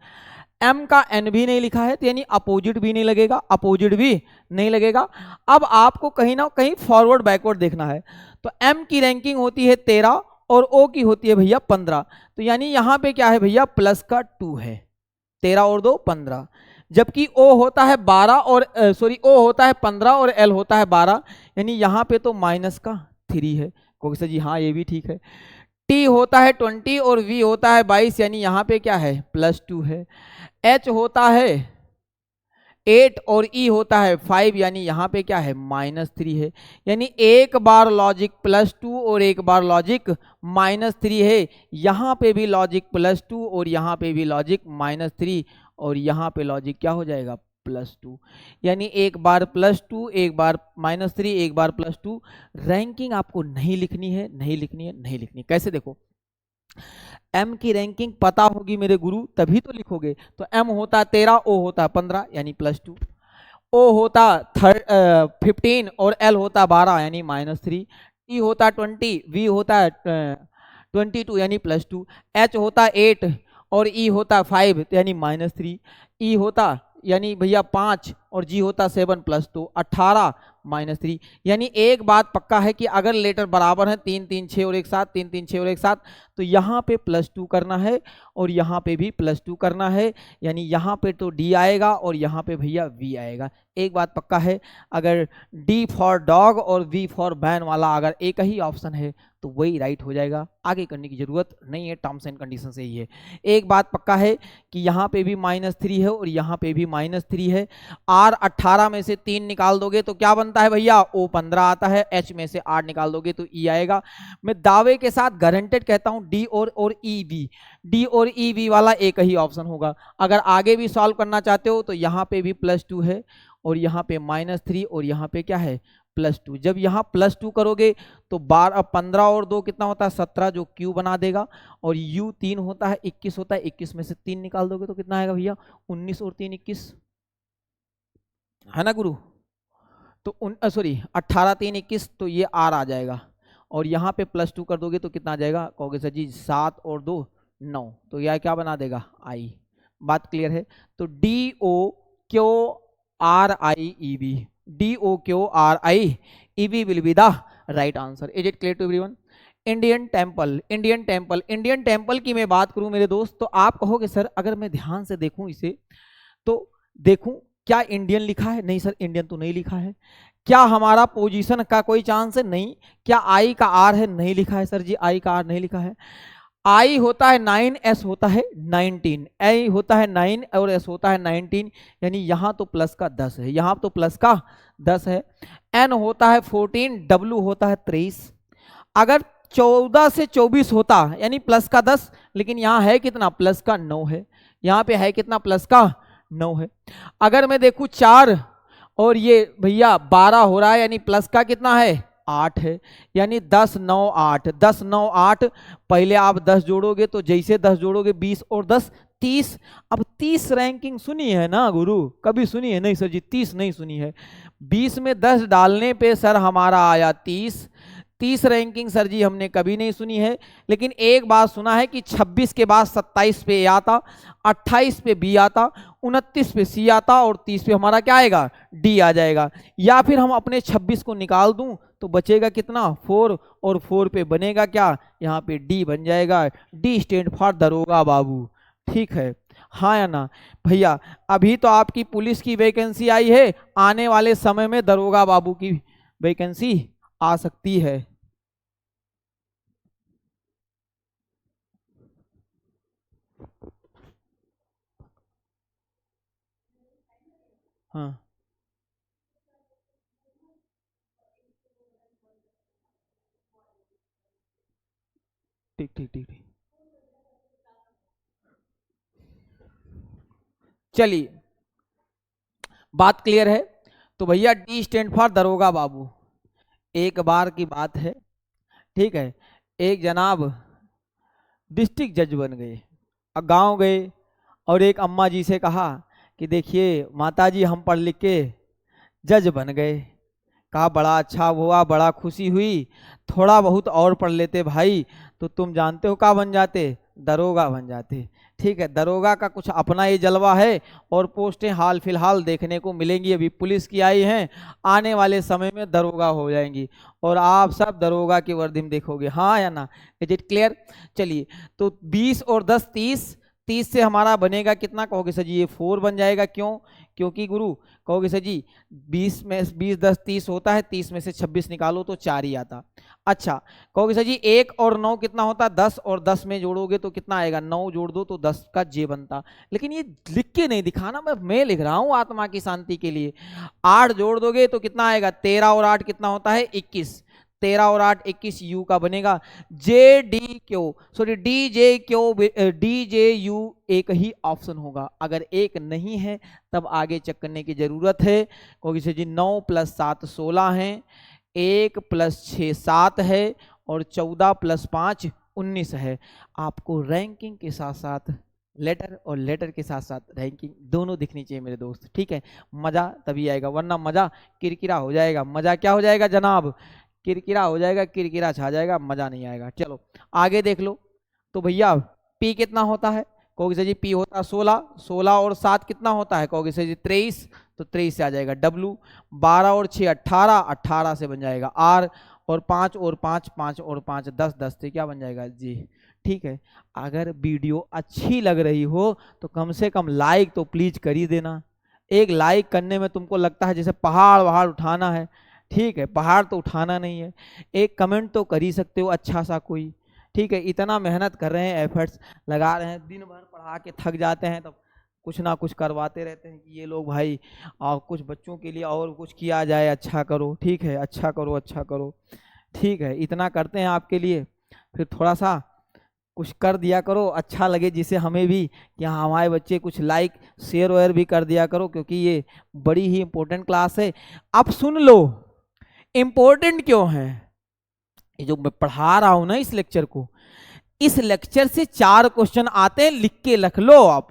एम का एन भी नहीं लिखा है, तो यानी अपोजिट भी नहीं लगेगा, अपोजिट भी नहीं लगेगा। अब आपको कहीं ना कहीं फॉरवर्ड बैकवर्ड देखना है, तो एम की रैंकिंग होती है 13 और ओ की होती है भैया 15, तो यानी यहाँ पे क्या है भैया, प्लस का 2 है, 13 और 2 15, जबकि ओ होता है 12 और सॉरी ओ होता है 15 और एल होता है 12, यानी यहाँ पे तो माइनस का 3 है। कोई सर जी हाँ ये भी ठीक है। टी होता है 20 और वी होता है 22, यानी यहाँ पे क्या है, +2 है। एच होता है 8 और ई होता है 5, यानी यहाँ पे क्या है, -3 है। यानी एक बार लॉजिक +2 और एक बार लॉजिक -3 है, यहाँ पे भी लॉजिक +2 और यहाँ पे भी लॉजिक -3, और यहाँ पे लॉजिक क्या हो जाएगा, +2, यानी एक बार +2 एक बार -3 एक बार +2। रैंकिंग आपको नहीं लिखनी है, नहीं लिखनी है, नहीं लिखनी। कैसे देखो, एम की रैंकिंग पता होगी मेरे गुरु तभी तो लिखोगे, तो एम होता 13, ओ होता 15 यानी +2, ओ होता 15 और एल होता 12 यानी -3, टी होता 20, वी होता 22 यानी +2, एच होता 8 और ई होता 5 यानी -3, ई होता यानी भैया 5 और जी होता 7 +2 18 -3। यानी एक बात पक्का है कि अगर लेटर बराबर है 3 3 6 और एक साथ, 3 3 6 और एक साथ, तो यहाँ पे +2 करना है और यहाँ पे भी +2 करना है, यानी यहाँ पे तो डी आएगा और यहाँ पे भैया वी आएगा। एक बात पक्का है, अगर डी फॉर डॉग और वी फॉर वैन वाला अगर एक ही ऑप्शन है तो वही राइट हो जाएगा, आगे करने की जरूरत नहीं है, टर्म्स एंड कंडीशन से ही है। एक बात पक्का है कि यहाँ पे भी -3 है और यहाँ पे भी -3 है। आर 18 में से 3 निकाल दोगे तो क्या बनता है भैया, ओ 15 आता है, एच में से 8 निकाल दोगे तो ई आएगा। मैं दावे के साथ गारंटेड कहता हूँ डी और ई बी, डी और ई बी वाला एक ही ऑप्शन होगा। अगर आगे भी सॉल्व करना चाहते हो तो यहाँ पे भी +2 है और यहाँ पे -3 और यहाँ पे क्या है, +2। जब यहाँ +2 करोगे तो 12 15 और 2 कितना होता है, 17, जो क्यू बना देगा, और यू 3 होता है 21 होता है, 21 में से 3 निकाल दोगे तो कितना आएगा भैया, 19 और 3 21, है ना गुरु। तो सॉरी 18 3 21, तो ये आर आ जाएगा, और यहाँ पे +2 कर दोगे तो कितना आ जाएगा, कहोगे सर जी 7 और 2 9, तो यह क्या बना देगा, आई। बात क्लियर है। तो DOQRIEB, DOQRIEB will be the right answer. Is it clear to everyone. Indian temple, Indian temple, Indian temple की मैं बात करूं मेरे दोस्त, तो आप कहोगे सर अगर मैं ध्यान से देखूं इसे तो देखूं क्या इंडियन लिखा है, नहीं सर इंडियन तो नहीं लिखा है। क्या हमारा पोजीशन का कोई चांस है, नहीं। क्या आई का आर है, नहीं लिखा है सर जी, आई का आर नहीं लिखा है। आई होता है 9, एस होता है 19, आई होता है 9 और एस होता है 19, यानी यहाँ तो प्लस का 10 है, यहाँ तो प्लस का 10 है। एन होता है 14, डब्ल्यू होता है 23। अगर 14 से 24 होता यानी प्लस का 10, लेकिन यहाँ है कितना, प्लस का 9 है, यहाँ पे है कितना, प्लस का 9 है। अगर मैं देखूं 4 और ये भैया 12 हो रहा है, यानी प्लस का कितना है, 8 है, यानी 10 9 8, 10 9 8। पहले आप 10 जोड़ोगे तो जैसे 10 जोड़ोगे 20 और 10 30। अब 30 रैंकिंग सुनी है ना गुरु, कभी सुनी है? नहीं सर जी 30 नहीं सुनी है। 20 में 10 डालने पे सर हमारा आया 30। 30 रैंकिंग सर जी हमने कभी नहीं सुनी है। लेकिन एक बात सुना है कि 26 के बाद 27 पे ए आता, 28 पे बी आता, 29 पे सी आता और 30 पे हमारा क्या आएगा? डी आ जाएगा। या फिर हम अपने 26 को निकाल दूं तो बचेगा कितना? 4, और 4 पे बनेगा क्या? यहाँ पे डी बन जाएगा। डी स्टैंड फॉर दरोगा बाबू। ठीक है, हाँ या ना भैया? अभी तो आपकी पुलिस की वैकेंसी आई है, आने वाले समय में दरोगा बाबू की वैकेंसी आ सकती है। हाँ ठीक ठीक ठीक ठीक। चलिए बात क्लियर है। तो भैया डी स्टैंड फॉर दरोगा बाबू। एक बार की बात है, ठीक है, एक जनाब डिस्ट्रिक्ट जज बन गए। अब गांव गए और एक अम्मा जी से कहा कि देखिए माता जी हम पढ़ लिख के जज बन गए। कहा बड़ा अच्छा हुआ, बड़ा खुशी हुई, थोड़ा बहुत और पढ़ लेते भाई तो तुम जानते हो क्या बन जाते? दरोगा बन जाते। ठीक है, दरोगा का कुछ अपना ही जलवा है और पोस्टें हाल फिलहाल देखने को मिलेंगी। अभी पुलिस की आई हैं, आने वाले समय में दरोगा हो जाएंगी और आप सब दरोगा की वर्दी में देखोगे। हाँ या ना? Is it clear? चलिए, तो 20 और 10 30। 30 से हमारा बनेगा कितना कहोगे सर जी? ये 4 बन जाएगा। क्यों? क्योंकि गुरु कहोगे सर जी 20 में 20 10 30 होता है, 30 में से 26 निकालो तो 4 ही आता। अच्छा, कहोगे सर जी 1 और 9 कितना होता है? 10, और 10 में जोड़ोगे तो कितना आएगा? 9 जोड़ दो तो 10 का जे बनता। लेकिन ये लिख के नहीं दिखाना, मैं लिख रहा हूं आत्मा की शांति के लिए। 8 जोड़ दोगे तो कितना आएगा? 13 और 8 कितना होता है? 21। 13 और 8 21 यू का बनेगा। J D Q, sorry D J Q, D J U एक ही ऑप्शन होगा। अगर एक नहीं है तब आगे चेक करने की जरूरत है। क्योंकि सर जी 9 + 7 16 है, 1 + 6 7 है और 14 + 5 19 है। आपको रैंकिंग के साथ साथ लेटर और लेटर के साथ साथ रैंकिंग दोनों दिखनी चाहिए मेरे दोस्त। ठीक है, मजा तभी आएगा, वरना मजा किरकिरा हो जाएगा। मजा क्या हो जाएगा जनाब? किरकिरा हो जाएगा, किरकिरा छा जाएगा, मजा नहीं आएगा। चलो आगे देख लो। तो भैया पी कितना होता है? कहोगे सर जी पी होता है 16। 16 और 7 कितना होता है? कहोगे सर जी 23। तो 23 से आ जाएगा डब्लू। 12 और 6 18, 18 से बन जाएगा आर। और 5 और 5 5 और 5 10, 10 से क्या बन जाएगा? जी। ठीक है, अगर वीडियो अच्छी लग रही हो तो कम से कम लाइक तो प्लीज कर ही देना। एक लाइक करने में तुमको लगता है जैसे पहाड़ वहाड़ उठाना है। ठीक है, पहाड़ तो उठाना नहीं है। एक कमेंट तो कर ही सकते हो अच्छा सा कोई। ठीक है, इतना मेहनत कर रहे हैं, एफर्ट्स लगा रहे हैं, दिन भर पढ़ा के थक जाते हैं तब कुछ ना कुछ करवाते रहते हैं कि ये लोग भाई और कुछ बच्चों के लिए और कुछ किया जाए, अच्छा करो। ठीक है, अच्छा करो अच्छा करो। ठीक है, इतना करते हैं आपके लिए, फिर थोड़ा सा कुछ कर दिया करो अच्छा लगे, जिसे हमें भी कि हाँ हमारे बच्चे कुछ लाइक शेयर वेयर भी कर दिया करो, क्योंकि ये बड़ी ही इंपॉर्टेंट क्लास है। अब सुन लो इंपॉर्टेंट क्यों है। ये जो मैं पढ़ा रहा हूं ना इस लेक्चर को, इस लेक्चर से 4 क्वेश्चन आते हैं, लिख के रख लो आप।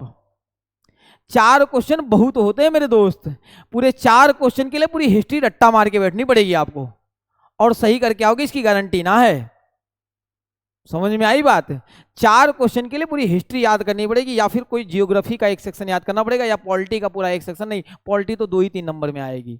4 क्वेश्चन बहुत होते हैं मेरे दोस्त। पूरे 4 क्वेश्चन के लिए पूरी हिस्ट्री रट्टा मार के बैठनी पड़ेगी आपको, और सही करके आओगे इसकी गारंटी ना है। समझ में आई बात? 4 क्वेश्चन के लिए पूरी हिस्ट्री याद करनी पड़ेगी, या फिर कोई जियोग्राफी का एक सेक्शन याद करना पड़ेगा, या पॉलिटी का पूरा एक सेक्शन। नहीं, पॉलिटी तो 2 ही 3 नंबर में आएगी।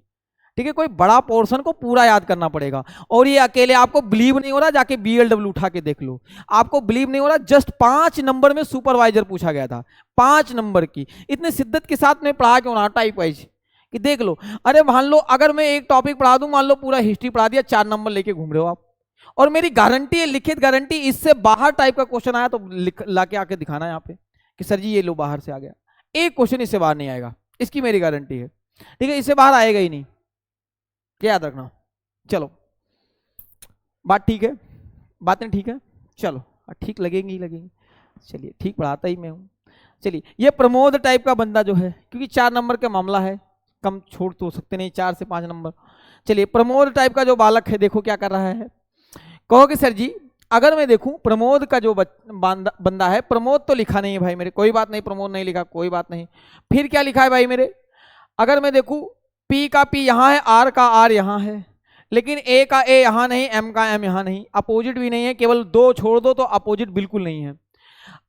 ठीक है, कोई बड़ा पोर्शन को पूरा याद करना पड़ेगा। और ये अकेले आपको बिलीव नहीं हो रहा, जाके BLW उठा के देख लो। आपको बिलीव नहीं हो रहा, जस्ट 5 नंबर में सुपरवाइजर पूछा गया था, 5 नंबर की। इतने शिद्दत के साथ में पढ़ा क्यों ना टाइप वाइज कि देख लो। अरे मान लो अगर मैं एक टॉपिक पढ़ा दूं, मान लो पूरा हिस्ट्री पढ़ा दिया, 4 नंबर लेके घूम रहे हो आप, और मेरी गारंटी है, लिखित गारंटी, इससे बाहर टाइप का क्वेश्चन आया तो लाके आके दिखाना यहाँ पे कि सर जी ये लो बाहर से आ गया। एक क्वेश्चन इससे बाहर नहीं आएगा, इसकी मेरी गारंटी है। ठीक है, इससे बाहर आएगा ही नहीं, क्या याद रखना। चलो बात ठीक है, बातें ठीक है। चलो ठीक लगेंगी ही लगेंगी। चलिए ठीक पढ़ाता ही मैं हूँ। चलिए, ये प्रमोद टाइप का बंदा जो है, क्योंकि 4 नंबर का मामला है, कम छोड़ तो सकते नहीं, 4 से 5 नंबर। चलिए प्रमोद टाइप का जो बालक है देखो क्या कर रहा है। कहोगे सर जी अगर मैं देखूं प्रमोद का जो बंदा है, प्रमोद तो लिखा नहीं है भाई मेरे, कोई बात नहीं, प्रमोद नहीं लिखा कोई बात नहीं, फिर क्या लिखा है भाई मेरे, अगर मैं देखूं P का P यहाँ है, R का R यहाँ है, लेकिन A का A यहाँ नहीं, M का M यहाँ नहीं, अपोजिट भी नहीं है, केवल 2 छोड़ दो तो अपोजिट बिल्कुल नहीं है।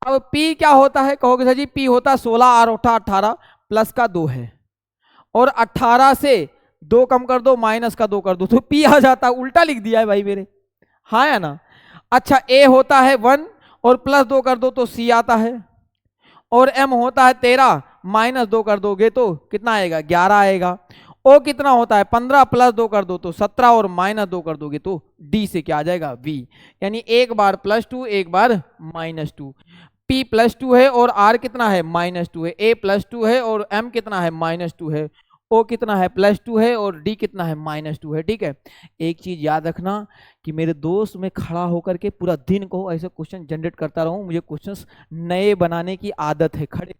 अब P क्या होता है, कहोगे सर जी P होता है 16 R उठा 18 प्लस का 2 है, और 18 से 2 कम कर दो माइनस का 2 कर दो तो P आ जाता है। उल्टा लिख दिया है भाई मेरे, हाँ या ना। अच्छा A होता है 1 और प्लस 2 कर दो तो C आता है, और M होता है 13 माइनस 2 कर दोगे तो कितना आएगा 11 आएगा। O कितना होता है 15 प्लस 2 कर दो तो 17 और माइनस 2 कर दोगे तो D से क्या आ जाएगा V, यानी एक बार +2 एक बार -2। P +2 है और R कितना है -2 है, A +2 है और M कितना है -2 है, O कितना है +2 है और D कितना है -2 है। ठीक है, एक चीज याद रखना कि मेरे दोस्त मैं खड़ा होकर के पूरा दिन को ऐसे क्वेश्चन जनरेट करता रहूं, मुझे क्वेश्चंस नए बनाने की आदत है, खड़े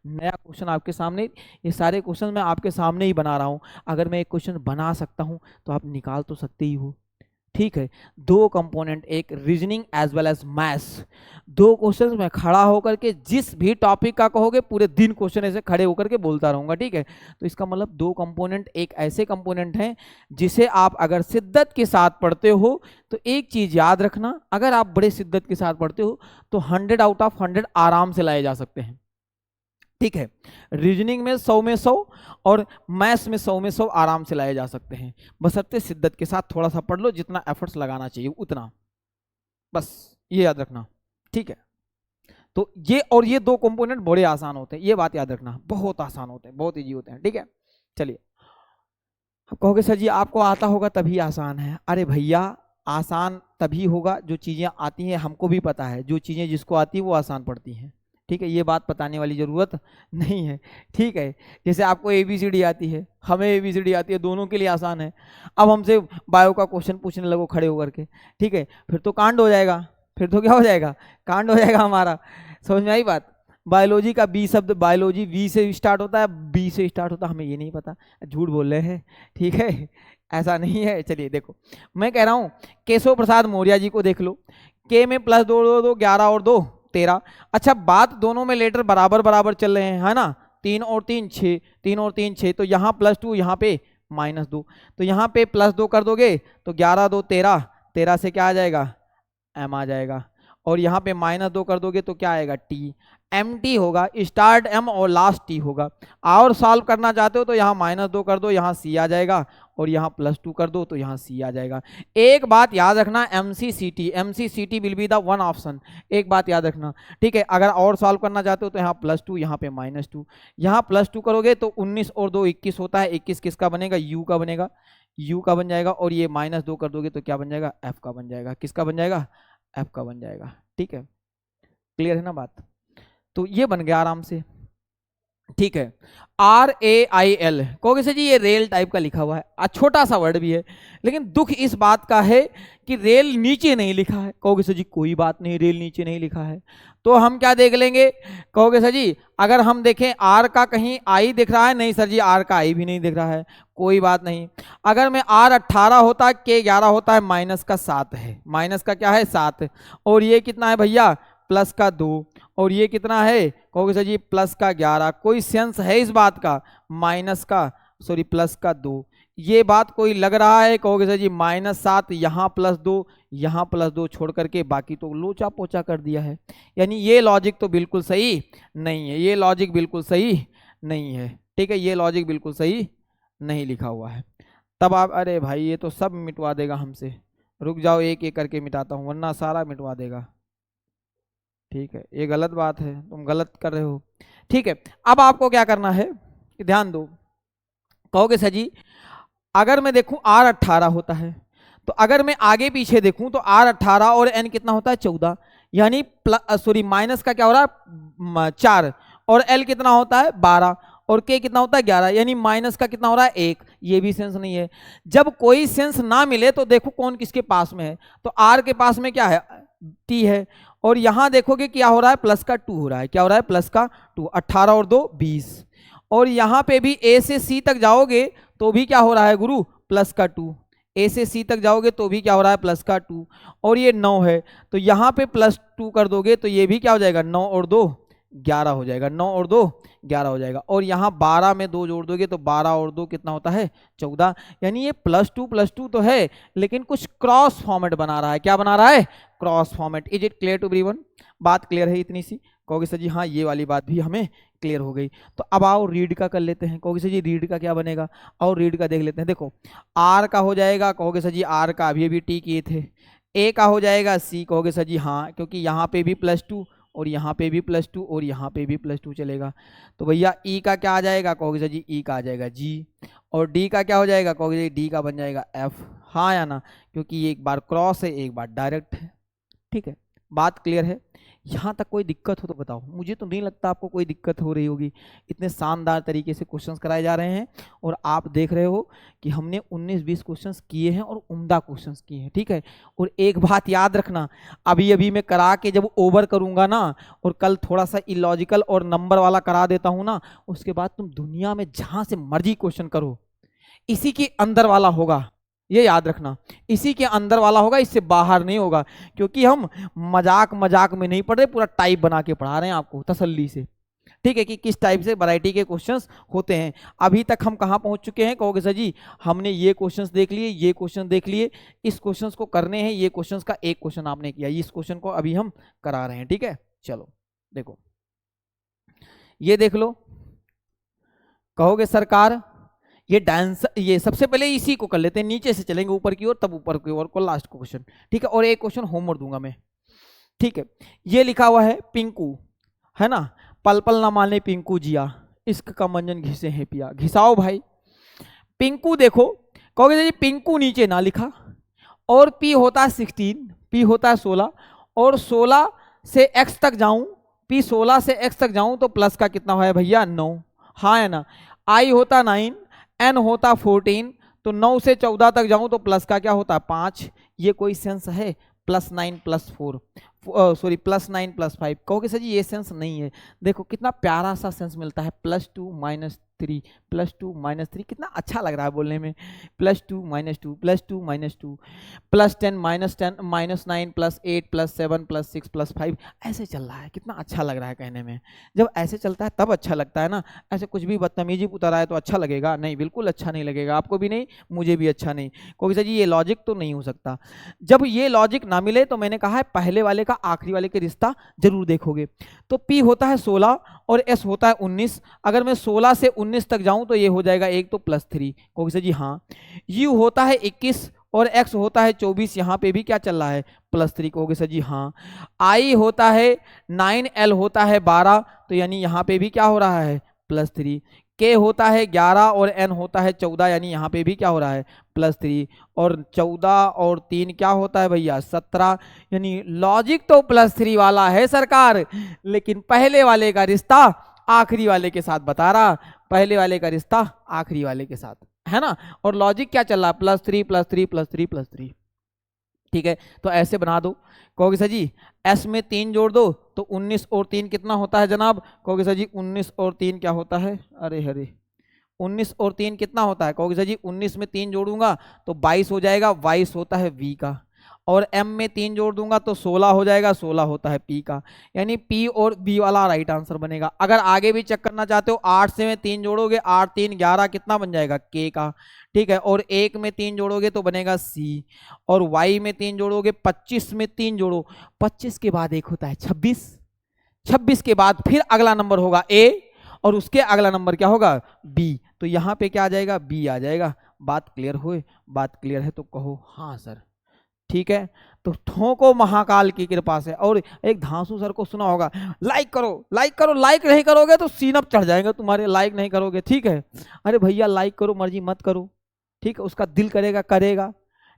नया क्वेश्चन आपके सामने, ये सारे क्वेश्चन मैं आपके सामने ही बना रहा हूं। अगर मैं एक क्वेश्चन बना सकता हूं तो आप निकाल तो सकते ही हो। ठीक है, 2 कंपोनेंट, एक reasoning as well as maths, 2 question में खड़ा होकर के जिस भी टॉपिक का कहोगे पूरे दिन क्वेश्चन ऐसे खड़े होकर के बोलता रहूंगा। ठीक है, तो इसका मतलब 2 कंपोनेंट एक ऐसे कंपोनेंट हैं जिसे आप अगर शिद्दत के साथ पढ़ते हो तो एक चीज याद रखना, अगर आप बड़े शिद्दत के साथ पढ़ते हो तो 100 आउट ऑफ 100 आराम से लाए जा सकते हैं। ठीक है, रीजनिंग में 100 में 100 और मैथ्स में 100 में 100 आराम से लाए जा सकते हैं, बशर्ते शिद्दत के साथ थोड़ा सा पढ़ लो, जितना एफर्ट्स लगाना चाहिए उतना, बस ये याद रखना। ठीक है, तो ये 2 कंपोनेंट बड़े आसान होते हैं, ये बात याद रखना, बहुत आसान होते हैं, बहुत इजी होते हैं। ठीक है, चलिए अब कहोगे सर जी आपको आता होगा तभी आसान है। अरे भैया आसान तभी होगा जो चीजें आती हैं हमको भी पता है, जो चीजें जिसको आती है वो आसान पड़ती हैं। ठीक है, ये बात बताने वाली ज़रूरत नहीं है। ठीक है, जैसे आपको ABCD आती है, हमें ABCD आती है, दोनों के लिए आसान है। अब हमसे बायो का क्वेश्चन पूछने लगो खड़े होकर के, ठीक है, फिर तो कांड हो जाएगा, फिर तो क्या हो जाएगा, कांड हो जाएगा हमारा। समझ में आई बात। बायोलॉजी का B शब्द, बायोलॉजी V से स्टार्ट होता है, B से स्टार्ट होता है, हमें ये नहीं पता, झूठ बोल रहे हैं। ठीक है, ऐसा नहीं है। चलिए देखो, मैं कह रहा हूँ केशव प्रसाद मौर्य जी को देख लो, K में +2 2 2 11 और 2 13। अच्छा, बात दोनों में लेटर बराबर बराबर चल रहे हैं, है ना, 3 और 3 6, 3 और 3 6, तो यहाँ +2 यहाँ पे -2, तो यहाँ पे +2 कर दोगे तो 11 2 13, 13 से क्या आ जाएगा M आ जाएगा, और यहाँ पे -2 कर दोगे तो क्या आएगा T, MT होगा, स्टार्ट M और लास्ट T होगा। और सॉल्व करना चाहते हो तो यहाँ -2 कर दो, यहाँ C आ जाएगा, और यहाँ +2 कर दो तो यहाँ C आ जाएगा। एक बात याद रखना, MCCT will be the one option, एक बात याद रखना। ठीक है, अगर और सॉल्व करना चाहते हो तो यहाँ +2 यहाँ पे -2, यहाँ +2 करोगे तो 19 और 2 21 होता है, 21 किसका बनेगा, U का बनेगा, U का बन जाएगा, और ये -2 कर दोगे तो क्या बन जाएगा, F का बन जाएगा। किसका बन जाएगा, F का बन जाएगा। ठीक है, क्लियर है ना बात, तो ये बन गया आराम से। ठीक है, RAIL, कहोगे सर जी ये रेल टाइप का लिखा हुआ है, छोटा सा वर्ड भी है, लेकिन दुख इस बात का है कि रेल नीचे नहीं लिखा है। कहोगे सर जी कोई बात नहीं, रेल नीचे नहीं लिखा है, तो हम क्या देख लेंगे, कहोगे सर जी अगर हम देखें R का कहीं I दिख रहा है, नहीं सर जी R का I भी नहीं दिख रहा है, कोई बात नहीं। अगर में R 18 होता है, K 11 होता है, माइनस का 7 है, माइनस का क्या है 7, और ये कितना है भैया प्लस का 2, और ये कितना है, कहोगे सर जी प्लस का 11, कोई सेंस है इस बात का, माइनस का सॉरी प्लस का 2, ये बात कोई लग रहा है, कहोगे सर जी -7 यहाँ +2 यहाँ +2 छोड़ करके बाकी तो लोचा पोचा कर दिया है, यानी ये लॉजिक तो बिल्कुल सही नहीं है, ये लॉजिक बिल्कुल सही नहीं है। ठीक है, ये लॉजिक बिल्कुल सही नहीं लिखा हुआ है। तब आप अरे भाई ये तो सब मिटवा देगा हमसे, रुक जाओ एक एक करके मिटाता हूँ वरना सारा मिटवा देगा। ठीक है, ये गलत बात है, तुम गलत कर रहे हो। ठीक है, अब आपको क्या करना है, ध्यान दो। कहोगे सर जी अगर मैं देखूं R 18 होता है, तो अगर मैं आगे पीछे देखूं तो R 18 और N कितना होता है 14, यानी सॉरी माइनस का क्या हो रहा है 4, और L कितना होता है 12, और K कितना होता है 11, यानी माइनस का कितना हो रहा है 1, ये भी सेंस नहीं है। जब कोई सेंस ना मिले तो देखो कौन किसके पास में है, तो R के पास में क्या है T है, और यहां देखोगे क्या हो रहा है प्लस का 2 हो रहा है, क्या हो रहा है प्लस का 2, 18 और 2 20, और यहां पे भी A से C तक जाओगे तो भी क्या हो रहा है गुरु प्लस का 2, ए से सी तक जाओगे तो भी क्या हो रहा है प्लस का 2, और ये 9 है तो यहाँ पे +2 कर दोगे तो ये भी क्या हो जाएगा 9 और 2 11 हो जाएगा, 9 और 2 11 हो जाएगा, और यहाँ 12 में 2 जोड़ दोगे तो 12 और 2 कितना होता है 14। यानी ये +2 तो है लेकिन कुछ क्रॉस फॉर्मेट बना रहा है। क्या बना रहा है? Cross format. Is it clear to everyone? बात क्लियर है इतनी सी? कहोगे सर जी हाँ ये वाली बात भी हमें क्लियर हो गई। तो अब आओ रीड का कर लेते हैं। कहोगे सर जी रीड का क्या बनेगा? और रीड का देख लेते हैं। देखो आर का हो जाएगा, कहोगे सर जी आर का अभी टी किए थे। ए का हो जाएगा सी, कहोगे सर जी हाँ क्योंकि यहाँ पे भी +2 और यहाँ पे भी +2 और यहाँ पे भी +2 चलेगा। तो भैया ई का क्या आ जाएगा? कहोगे सर जी ई का आ जाएगा जी, और डी का क्या हो जाएगा? कहोगे डी का बन जाएगा एफ। हाँ या ना? क्योंकि ये एक बार क्रॉस है एक बार डायरेक्ट है। ठीक है, बात क्लियर है? यहाँ तक कोई दिक्कत हो तो बताओ। मुझे तो नहीं लगता आपको कोई दिक्कत हो रही होगी। इतने शानदार तरीके से क्वेश्चंस कराए जा रहे हैं और आप देख रहे हो कि हमने 19-20 क्वेश्चंस किए हैं और उम्दा क्वेश्चंस किए हैं। ठीक है, और एक बात याद रखना, अभी अभी मैं करा के जब ओवर करूंगा ना और कल थोड़ा सा इलॉजिकल और नंबर वाला करा देता हूं ना, उसके बाद तुम दुनिया में जहां से मर्जी क्वेश्चन करो इसी के अंदर वाला होगा। ये याद रखना, इसी के अंदर वाला होगा, इससे बाहर नहीं होगा। क्योंकि हम मजाक मजाक में नहीं पढ़ रहे, पूरा टाइप बना के पढ़ा रहे हैं आपको तसल्ली से। ठीक है, कि किस टाइप से वैरायटी के क्वेश्चंस होते हैं। अभी तक हम कहाँ पहुंच चुके हैं? कहोगे सर जी हमने ये क्वेश्चंस देख लिए, ये क्वेश्चन देख लिए, इस क्वेश्चंस को करने हैं, ये क्वेश्चंस का एक क्वेश्चन आपने किया, इस क्वेश्चन को अभी हम करा रहे हैं। ठीक है, चलो देखो ये देख लो। कहोगे सरकार ये डांस, ये सबसे पहले इसी को कर लेते हैं, नीचे से चलेंगे ऊपर की ओर, तब ऊपर की ओर को लास्ट क्वेश्चन। ठीक है, और एक क्वेश्चन होमवर्क दूंगा मैं। ठीक है, ये लिखा हुआ है पिंकू, है ना, पल पल ना माने पिंकू जिया, इश्क का मंजन घिसे हैं पिया। घिसाओ भाई पिंकू। देखो कहोगे जी पिंकू नीचे ना लिखा, और पी होता है 16, पी होता है 16, और 16 से x तक जाऊं, पी 16 से x तक जाऊं तो प्लस का कितना है भैया 9। हाँ है ना? आई होता 9, एन होता 14, तो 9 से 14 तक जाऊं तो प्लस का क्या होता है 5। ये कोई सेंस है? +9 +4 सॉरी +9 +5। कहोगे सर जी ये सेंस नहीं है। देखो कितना प्यारा सा सेंस मिलता है, +2 -3 +2 -3, कितना अच्छा लग रहा है बोलने में। +2 -2 +2 -2 +10 -10 -9 +8 +7 +6 +5, ऐसे चल रहा है। कितना अच्छा लग रहा है कहने में। जब ऐसे चलता है तब अच्छा लगता है ना। ऐसे कुछ भी बदतमीजी उतर आए तो अच्छा लगेगा? नहीं, बिल्कुल अच्छा नहीं लगेगा। आपको भी नहीं, मुझे भी अच्छा नहीं। क्योंकि सर जी ये लॉजिक तो नहीं हो सकता। जब ये लॉजिक ना मिले तो मैंने कहा है पहले वाले का आखिरी वाले के रिश्ता जरूर देखोगे। तो P होता है 16 और S होता है 19। अगर मैं 16 से 19 तक जाऊं तो ये हो जाएगा एक तो +3। क्योंकि सर जी हाँ। U होता है 21 और X होता है 24, यहाँ पे भी क्या चल रहा है +3। कहोगे सर जी हाँ। I होता है 9, L होता है 12, तो यानी यहाँ पे भी क्या हो रहा है +3। K होता है 11 और N होता है 14, यानी यहाँ पे भी क्या हो रहा है +3। और 14 और 3 क्या होता है भैया 17। यानी लॉजिक तो +3 वाला है सरकार, लेकिन पहले वाले का रिश्ता आखिरी वाले के साथ बता रहा। पहले वाले का रिश्ता आखिरी वाले के साथ, है ना। और लॉजिक क्या चल रहा? +3 +3 +3 +3। ठीक है, तो ऐसे बना दो। कहोगे सर जी S में 3 जोड़ दो तो 19 और 3 कितना होता है जनाब? कहोगे सर जी 19 और 3 क्या होता है? अरे हरे 19 और 3 कितना होता है? कहोगे सर जी 19 में 3 जोड़ूंगा तो 22 हो जाएगा, 22 होता है V का। और M में 3 जोड़ दूंगा तो 16 हो जाएगा, 16 होता है P का। यानी P और B वाला राइट आंसर बनेगा। अगर आगे भी चेक करना चाहते हो 8 से में 3 जोड़ोगे, 8 3 11 कितना बन जाएगा K का। ठीक है, और 1 में 3 जोड़ोगे तो बनेगा C, और Y में 3 जोड़ोगे, 25 में 3 जोड़ो, 25 के बाद एक होता है 26, 26 के बाद फिर अगला नंबर होगा A और उसके अगला नंबर क्या होगा B। तो यहाँ पे क्या आ जाएगा B आ जाएगा। बात क्लियर हुए? बात क्लियर है तो कहो हाँ सर। ठीक है, तो ठोको महाकाल की कृपा से। और एक धांसू सर को सुना होगा, लाइक करो लाइक करो, लाइक नहीं करोगे तो सीनअप चढ़ जाएगा तुम्हारे, लाइक नहीं करोगे। ठीक है, अरे भैया लाइक करो, मर्जी मत करो। ठीक है, उसका दिल करेगा करेगा।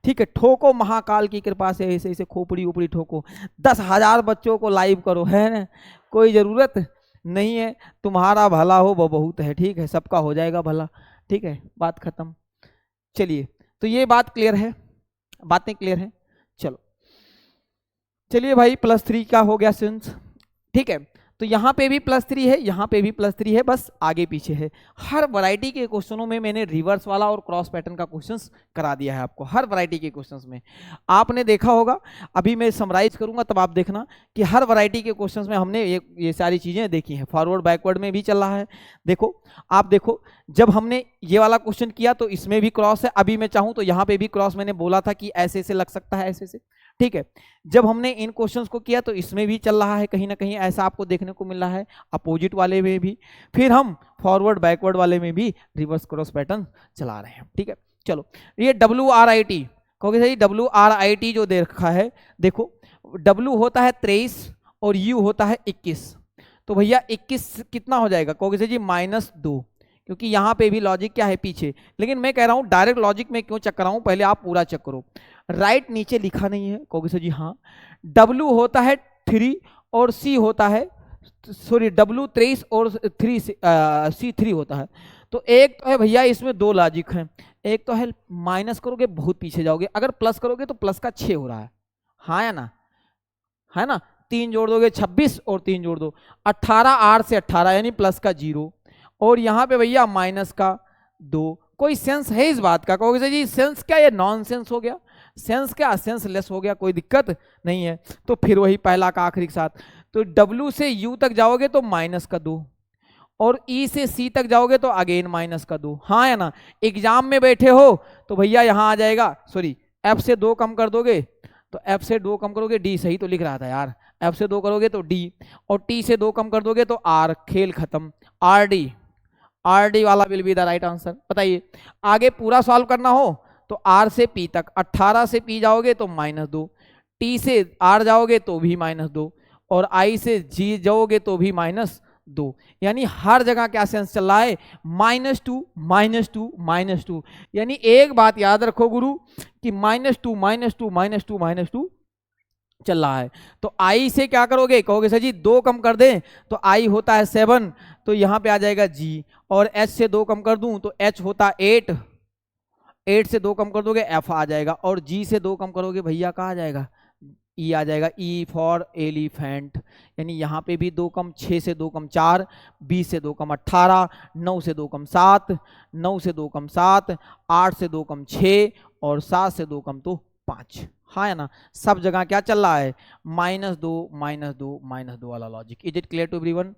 ठीक है, ठोको महाकाल की कृपा से, ऐसे ऐसे खोपड़ी उपड़ी ठोको। 10,000 बच्चों को लाइव करो, है ना, कोई ज़रूरत नहीं है। तुम्हारा भला हो वो बहुत है। ठीक है, सबका हो जाएगा भला। ठीक है, बात खत्म। चलिए, तो ये बात क्लियर है, बातें क्लियर है। चलो चलिए भाई, +3 का हो गया सेंस। ठीक है, तो तो यहाँ पे भी +3 है, यहाँ पे भी +3 है, बस आगे पीछे है। हर वैरायटी के क्वेश्चनों में मैंने रिवर्स वाला और क्रॉस पैटर्न का क्वेश्चंस करा दिया है आपको, हर वैरायटी के क्वेश्चंस में आपने देखा होगा। अभी मैं समराइज करूंगा तब आप देखना कि हर वैरायटी के क्वेश्चंस में हमने ये सारी चीजें देखी हैं। फॉरवर्ड बैकवर्ड में भी चल रहा है। देखो आप देखो, जब हमने ये वाला क्वेश्चन किया तो इसमें भी क्रॉस है, अभी मैं चाहूं तो यहाँ पे भी क्रॉस, मैंने बोला था कि ऐसे ऐसे लग सकता है, ऐसे से, ठीक है। जब हमने इन क्वेश्चंस को किया तो इसमें भी चल रहा है, कहीं ना कहीं ऐसा आपको देखने को मिल रहा है, अपोजिट वाले में भी, फिर हम फॉरवर्ड बैकवर्ड वाले में भी रिवर्स क्रॉस पैटर्न चला रहे हैं, ठीक है। चलो ये WRIT कहोगे सही, WRIT जो दे रखा है, देखो W होता है 23 और U होता है 21, तो भैया 21 कितना हो जाएगा, कहोगे सही जी -2, क्योंकि यहाँ पे भी लॉजिक क्या है पीछे। लेकिन मैं कह रहा हूँ डायरेक्ट लॉजिक में क्यों चेक कर रहा हूँ, पहले आप पूरा चेक करो। राइट नीचे लिखा नहीं है, कहोगे सर जी हाँ। W होता है 3 और C होता है, सॉरी W 23 और 3 C 3 होता है। तो एक तो है भैया इसमें दो लॉजिक हैं, एक तो है माइनस करोगे बहुत पीछे जाओगे, अगर प्लस करोगे तो प्लस का 6 हो रहा है, हाँ या ना, है ना। 3 जोड़ दोगे 26 और 3 जोड़ दो 18, 8 से 18 यानी प्लस का 0, और यहाँ पे भैया माइनस का 2। कोई सेंस है इस बात का, कहोगे जी सेंस क्या, ये नॉन सेंस हो गया, सेंस क्या सेंस लेस हो गया, कोई दिक्कत नहीं है। तो फिर वही पहला का आखिरी के साथ, तो W से U तक जाओगे तो माइनस का 2, और E से C तक जाओगे तो अगेन माइनस का 2, हाँ या ना। एग्जाम में बैठे हो तो भैया यहाँ आ जाएगा, सॉरी F से 2 कम कर दोगे तो F से 2 कम करोगे, D सही तो लिख रहा था यार, F से 2 करोगे तो D, और T से 2 कम कर दोगे तो R, खेल खत्म, RD वाला will be the right answer. बताइए आगे पूरा सॉल्व करना हो तो R से P तक, 18 से P जाओगे तो -2, T से R जाओगे तो भी -2, और I से G जाओगे तो भी -2, यानी हर जगह क्या सेंस चल रहा है, -2 -2 -2। यानी एक बात याद रखो गुरु कि -2 -2 -2 -2 चल रहा है। तो I से क्या करोगे, कहोगे सर जी 2 कम कर दें तो I होता है 7, तो यहाँ पे आ जाएगा G, और H से 2 कम कर दूं तो H होता 8, 8 से 2 कम कर दोगे F आ जाएगा, और G से 2 कम करोगे भैया कहाँ आ जाएगा, E आ जाएगा, E फॉर एलिफेंट। यानी यहाँ पे भी 2 कम, 6 से 2 कम 4, 20 से 2 कम 18, 9 से 2 कम 7, 9 से 2 कम 7, 8 से 2 कम 6, और 7 से 2 कम तो 5, हाँ है ना। सब जगह क्या चल रहा है, -2 -2 -2 वाला logic. Is it clear to everyone.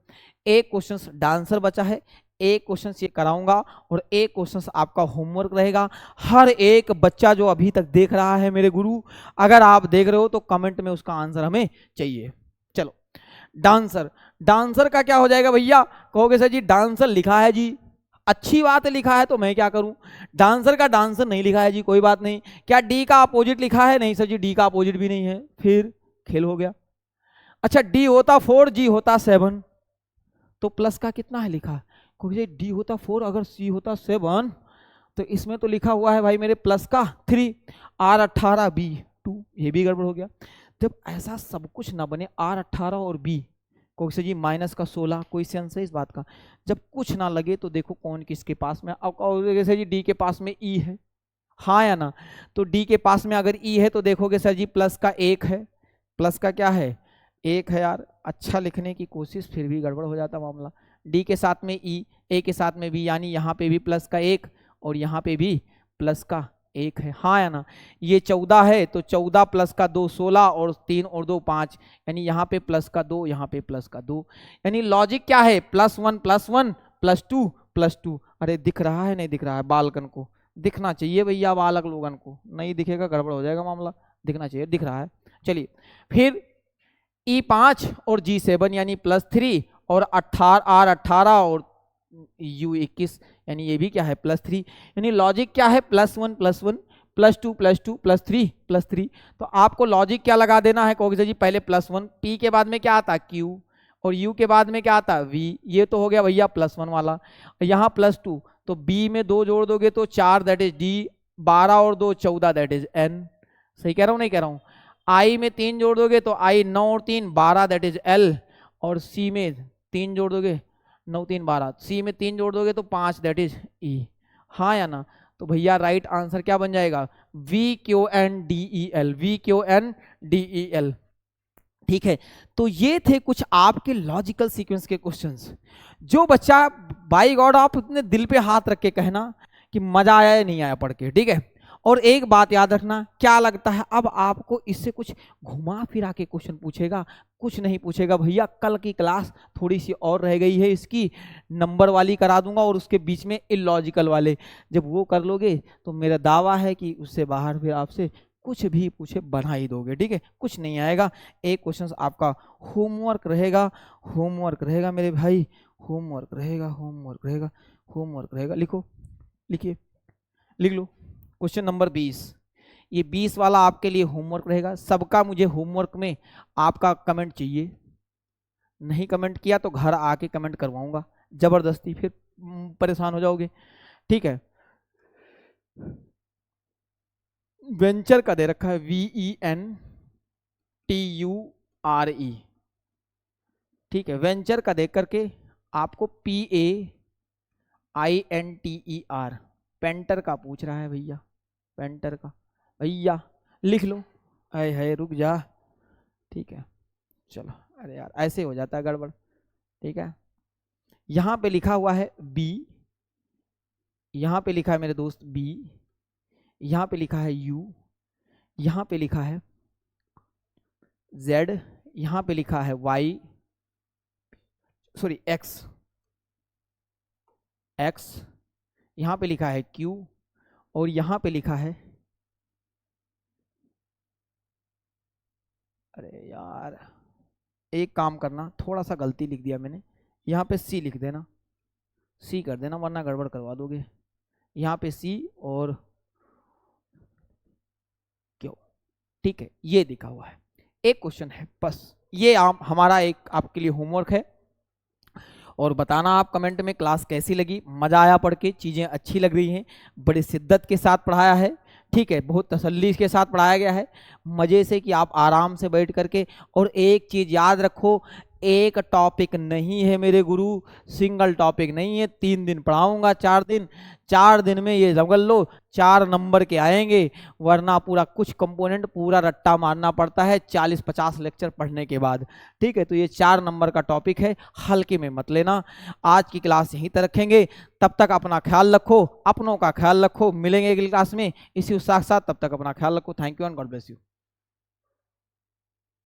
एक क्वेश्चन डांसर बचा है, एक क्वेश्चन ये कराऊंगा, और एक क्वेश्चन आपका होमवर्क रहेगा। हर एक बच्चा जो अभी तक देख रहा है मेरे गुरु, अगर आप देख रहे हो तो कमेंट में उसका आंसर हमें चाहिए। चलो डांसर, डांसर का क्या हो जाएगा भैया, कहोगे सर जी डांसर लिखा है जी, अच्छी बात है लिखा है तो मैं क्या करूं, डांसर का डांसर नहीं लिखा है जी, कोई बात नहीं। क्या डी का अपोजिट लिखा है, नहीं सर जी डी का अपोजिट भी नहीं है, फिर खेल हो गया। अच्छा डी होता 4, जी होता 7, तो प्लस का कितना है लिखा, क्योंकि डी होता 4 अगर सी होता 7, तो इसमें तो लिखा हुआ है भाई मेरे प्लस का 3, R 18 B 2, ये भी गड़बड़ हो गया। जब ऐसा सब कुछ ना बने R 18 और B, कौन जी माइनस का 16, कोई सेंस है इस बात का। जब कुछ ना लगे तो देखो कौन किसके पास में, अब जैसे जी डी के पास में E है, हाँ या ना। तो डी के पास में अगर E है तो देखोगे सर जी प्लस का 1 है, प्लस का क्या है 1 है यार। अच्छा लिखने की कोशिश फिर भी गड़बड़ हो जाता मामला। डी के साथ में E, ए के साथ में B, यानी यहाँ पे भी प्लस का 1 और यहाँ पे भी प्लस का 1 है, हाँ या ना। ये 14 है तो 14 प्लस का 2 16, और 3 और 2 5, यानी यहाँ पे प्लस का 2, यहाँ पे प्लस का 2। यानी लॉजिक क्या है, +1 +1 +2 +2। अरे दिख रहा है नहीं दिख रहा है, बालकन को दिखना चाहिए भैया, बालक लोगन को नहीं दिखेगा गड़बड़ हो जाएगा मामला, दिखना चाहिए, दिख रहा है। चलिए फिर E5 और G7 यानी +3, और R 18 और U21, यानी ये भी क्या है +3। यानी लॉजिक क्या है +1 +1 +2 +2 +3 +3। तो आपको लॉजिक क्या लगा देना है, कहोगे जी पहले +1, P के बाद में क्या आता Q, और U के बाद में क्या आता V, ये तो हो गया भैया +1 वाला। यहाँ +2, तो B में 2 जोड़ दोगे तो 4 दैट इज D, 12 और 2 14 दैट इज N। सही कह रहा हूँ नहीं कह रहा हूँ। I में 3 जोड़ दोगे तो I 9 और 3 12 दैट इज L, और C में 3 जोड़ दोगे 9 3 12, C में 3 जोड़ दोगे तो 5 दैट इज E, हाँ या ना। तो भैया राइट आंसर क्या बन जाएगा, VQNDEL, VQNDEL। ठीक है, तो ये थे कुछ आपके लॉजिकल सीक्वेंस के क्वेश्चंस। जो बच्चा बाई गॉड आप अपने दिल पे हाथ रख के कहना कि मजा आया या नहीं आया पढ़ के, ठीक है। और एक बात याद रखना, क्या लगता है अब आपको इससे कुछ घुमा फिरा के क्वेश्चन पूछेगा? कुछ नहीं पूछेगा भैया। कल की क्लास थोड़ी सी और रह गई है, इसकी नंबर वाली करा दूंगा और उसके बीच में इलॉजिकल वाले, जब वो कर लोगे तो मेरा दावा है कि उससे बाहर फिर आपसे कुछ भी पूछे बना ही दोगे, ठीक है। कुछ नहीं आएगा। एक क्वेश्चन आपका होमवर्क रहेगा, होमवर्क रहेगा मेरे भाई, होमवर्क रहेगा, होमवर्क रहेगा, होमवर्क रहेगा। लिखो, लिखिए, लिख लो। क्वेश्चन नंबर 20, ये 20 वाला आपके लिए होमवर्क रहेगा। सबका मुझे होमवर्क में आपका कमेंट चाहिए। नहीं कमेंट किया तो घर आके कमेंट करवाऊंगा जबरदस्ती, फिर परेशान हो जाओगे, ठीक है। वेंचर का दे रखा है VENTURE, ठीक है। वेंचर का देख करके आपको PAINTER, पेंटर का पूछ रहा है भैया, पेंटर का। भैया लिख लो, अरे है रुक जा, ठीक है। चलो, अरे यार ऐसे हो जाता है गड़बड़, ठीक है। यहाँ पे लिखा हुआ है B, यहाँ पे लिखा है मेरे दोस्त B, यहाँ पे लिखा है U, यहाँ पे लिखा है Z, यहाँ पे लिखा है Y, सॉरी X, यहाँ पे लिखा है Q, और यहाँ पे लिखा है, अरे यार एक काम करना, थोड़ा सा गलती लिख दिया मैंने, यहाँ पे C लिख देना, C कर देना वरना गड़बड़ करवा दोगे। यहाँ पे C और Q, ठीक है। ये दिखा हुआ है। एक क्वेश्चन है बस, ये हमारा एक आपके लिए होमवर्क है। और बताना आप कमेंट में क्लास कैसी लगी, मजा आया पढ़ के, चीजें अच्छी लग रही हैं, बड़ी शिद्दत के साथ पढ़ाया है, ठीक है। बहुत तसल्ली के साथ पढ़ाया गया है, मजे से, कि आप आराम से बैठ करके। और एक चीज याद रखो, एक टॉपिक नहीं है मेरे गुरु, सिंगल टॉपिक नहीं है। 3 दिन पढ़ाऊंगा, 4 दिन में ये समझ लो 4 नंबर के आएंगे, वरना पूरा कुछ कंपोनेंट पूरा रट्टा मारना पड़ता है 40-50 लेक्चर पढ़ने के बाद, ठीक है। तो ये 4 नंबर का टॉपिक है, हल्के में मत लेना। आज की क्लास यहीं तक रखेंगे, तब तक अपना ख्याल रखो, अपनों का ख्याल रखो। मिलेंगे अगली क्लास में इसी उत्साह के साथ, तब तक अपना ख्याल रखो। Thank you and God bless you.